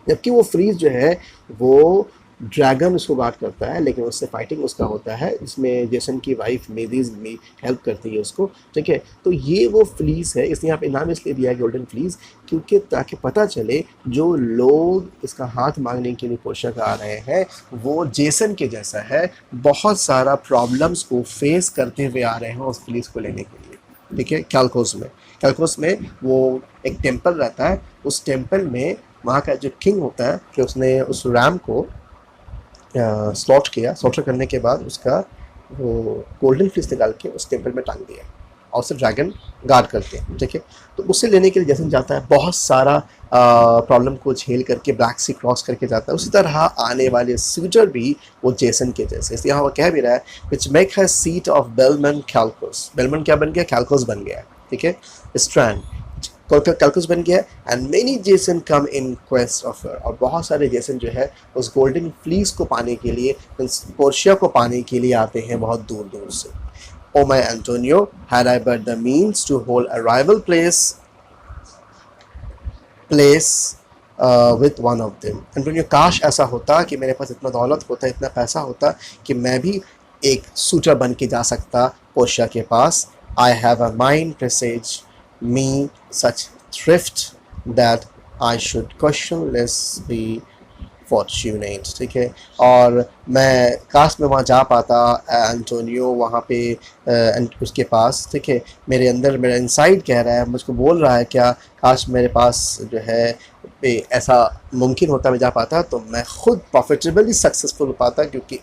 जबकि वो फ्लीस जो है वो ड्रैगन उसको गार्ड करता है, लेकिन उससे फाइटिंग उसका होता है, इसमें जेसन की वाइफ मेडीज में हेल्प करती है उसको, ठीक है। तो ये वो फ्लीस है, इसलिए यहाँ पे नाम इसलिए दिया है गोल्डन फ्लीस, क्योंकि ताकि पता चले जो लोग इसका हाथ मांगने के लिए पोर्शिया आ रहे हैं वो जेसन के जैसा है, बहुत सारा प्रॉब्लम्स को फेस करते हुए आ रहे हैं उस फ्लीस को लेने के लिए, ठीक है। कैलकोस में वो एक टेम्पल रहता है, उस टेम्पल में वहाँ का जो किंग होता है कि उसने उस रैम को स्लॉटर करने के बाद उसका वो गोल्डन फ्लीस निकाल के उस टेम्पल में टांग दिया और उसे ड्रैगन गार्ड करते हैं, ठीक है। तो उसे लेने के लिए जेसन जाता है, बहुत सारा प्रॉब्लम को झेल करके ब्लैक सी क्रॉस करके जाता है। उसी तरह आने वाले सूटर भी वो जेसन के जैसे, इसलिए यहाँ वो कह भी रहा है which make her seat of Belmont Colchos, Belmont क्या बन गया, कैलकोस बन गया, ठीक है, स्ट्रैंड कैलकोस बन गया। And many Jason come in quest of her, और बहुत सारे जेसन जो है उस गोल्डन फ्लीस को पाने के लिए, पोर्शिया को पाने के लिए आते हैं बहुत दूर दूर से। O my Antonio, had I but the means to hold a rival place with one of them. Antonio, काश ऐसा होता कि मेरे पास इतना दौलत होता, इतना पैसा होता कि मैं भी एक सूटर बन के जा सकता पोर्शिया के पास। I have a mind presages me such thrift that I should questionless be fortunate, ठीक है। और मैं काश मैं वहाँ जा पाता, एंटोनियो वहाँ पे उसके पास, ठीक है। मेरे अंदर मेरा इनसाइड कह रहा है, मुझको बोल रहा है क्या, काश मेरे पास जो है ऐसा मुमकिन होता, मैं जा पाता तो मैं खुद प्रॉफिटेबली सक्सेसफुल हो पाता, क्योंकि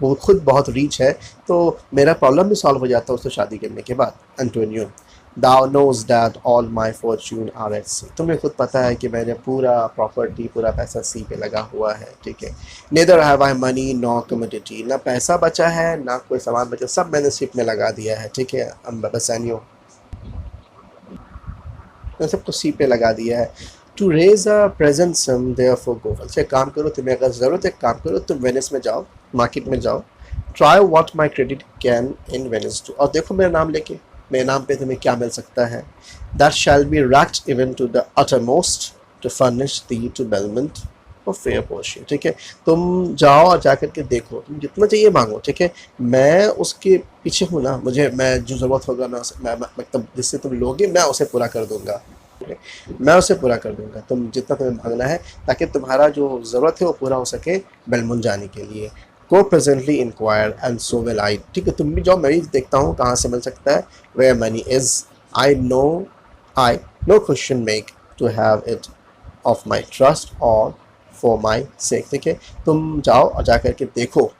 वो खुद बहुत रीच है, तो मेरा प्रॉब्लम भी सॉल्व हो जाता उससे शादी करने के बाद। Antonio, Thou knows that all my fortune are at sea. तुम्हें खुद पता है कि मैंने पूरा प्रॉपर्टी, पूरा पैसा सी पे लगा हुआ है, ठीक है। Neither have I money nor commodity. ना पैसा बचा है ना कोई सामान बचा, सब मैंने शिप में लगा दिया है, ठीक है। बसानियो, मैंने सब कुछ सी पे लगा दिया है। To raise a present sum therefore go. अच्छा काम करो, तुम्हें अगर ज़रूरत है काम करो, तुम वेनिस में जाओ, मार्केट में जाओ, try what my credit can in Venice to, और देखो मेरा नाम लेके मेरे नाम पे तुम्हें क्या मिल सकता है। That shall be racked even to the uttermost to furnish thee to Belmont और फेयर पोर्शन, ठीक है। तुम जाओ और जाकर के देखो, तुम जितना चाहिए मांगो, ठीक है। मैं उसके पीछे हूँ ना, मुझे मैं जो ज़रूरत होगा मैं मतलब जिससे तुम लोगे मैं उसे पूरा कर दूँगा, मैं उसे पूरा कर दूंगा। तुम जितना तुम्हें मांगना है, ताकि तुम्हारा जो ज़रूरत है वो पूरा हो सके बेलमुन जाने के लिए। Go presently inquire and so will I, ठीक है। तुम भी जाओ, मैं भी देखता हूँ कहाँ से मिल सकता है। Where money is I no question make to have it of my trust और फॉर माई सेक, ठीक है। तुम जाओ और जा कर के देखो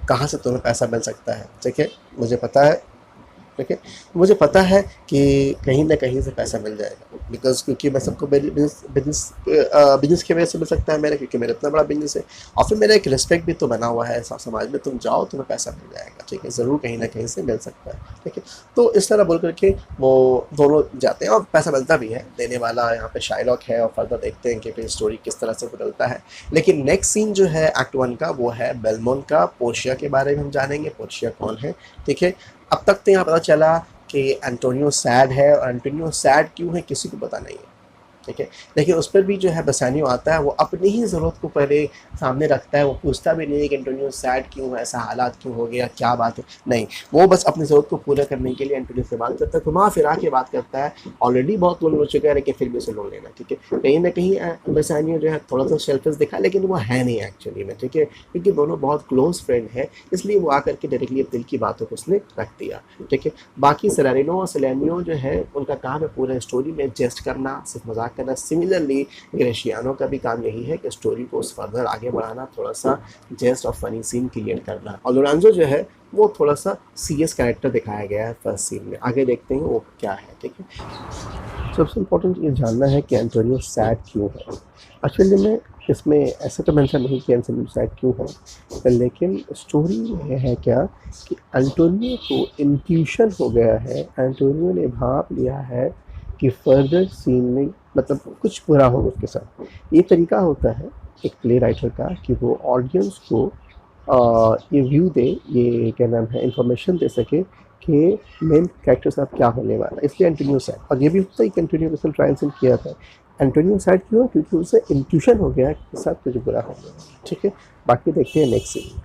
कहाँ से तुम्हें पैसा मिल सकता है, ठीक है। मुझे पता है, ठीक है, मुझे पता है कि कहीं ना कहीं से पैसा मिल जाएगा, बिकॉज क्योंकि मैं सबको बिजनेस की वजह से मिल सकता है मेरा, क्योंकि मेरा इतना बड़ा बिजनेस है, और फिर मेरा एक रिस्पेक्ट भी तो बना हुआ है समाज में। तुम जाओ तुम्हें पैसा मिल जाएगा, ठीक है, ज़रूर कहीं ना कहीं से मिल सकता है, ठीक है। तो इस तरह बोल करके वो दोनों जाते हैं और पैसा मिलता भी है। देने वाला यहाँ पे शाइलॉक है, और फर्दर देखते हैं कि फिर स्टोरी किस तरह से बदलता है। लेकिन नेक्स्ट सीन जो है एक्ट 1 का, वो है बेलमोन का। पोर्शिया के बारे में हम जानेंगे, पोर्शिया कौन है, ठीक है। अब तक तो यहाँ पता चला कि एंटोनियो सैड है, और एंटोनियो सैड क्यों है किसी को पता नहीं है, ठीक है। लेकिन उस पर भी जो है बसानियो आता है, वो अपनी ही ज़रूरत को पहले सामने रखता है। वो पूछता भी नहीं है कि एंटोनियो सैड क्यों है, ऐसा हालात क्यों हो गया, क्या बात है, नहीं। वो बस अपनी ज़रूरत को पूरा करने के लिए एंटोनियो से बात करता है, घुमा फिरा के बात करता है। ऑलरेडी बहुत लोन हो चुका है, लेकिन फिर भी उसे लोन लेना, ठीक है। कहीं ना कहीं बसानियो जो है थोड़ा सा सेल्फिश दिखा, लेकिन वो है नहीं एक्चुअली में, ठीक है, क्योंकि दोनों बहुत क्लोज फ्रेंड है, इसलिए वो आकर के डायरेक्टली दिल की बातों को उसने रख दिया, ठीक है। बाकी सेलेरिनो और सेलेनियो जो है, उनका काम है पूरा स्टोरी में जेस्ट करना, सिर्फ मजाक करना। सिमिलरली ग्रेशियानो का भी काम यही है कि स्टोरी को फर्दर आगे बढ़ाना, थोड़ा सा जेस्ट और फनी सीन क्रिएट करना। और लोरेंजो जो है वो थोड़ा सा सीरियस कैरेक्टर दिखाया गया है फर्स्ट सीन में, आगे देखते हैं वो क्या है, ठीक है। सबसे इम्पोर्टेंट ये जानना है कि एंटोनियो सैड क्यों है। एक्चुअली में इसमें ऐसे तो मेंशन नहीं कि एंटोनियो सैड क्यों है, लेकिन स्टोरी में है क्या कि एंटोनियो को इंट्यूशन हो गया है, एंटोनियो ने भाप लिया है कि फर्दर सीन में मतलब कुछ बुरा हो उसके साथ। ये तरीका होता है एक प्ले राइटर का कि वो ऑडियंस को ये व्यू दे, ये क्या नाम है, इंफॉर्मेशन दे सके कि मेन कैरेक्टर के साथ क्या होने वाला है। इसलिए एंटोनियो सैड, और ये भी होता है कि एंटोनियो के साथ ट्रायल सीन किया था। एंटोनियो सैड क्यों? क्योंकि उसे इंट्यूशन हो गया कि साथ कुछ बुरा हो गया, ठीक है। बाकी देखते हैं नेक्स्ट सीन।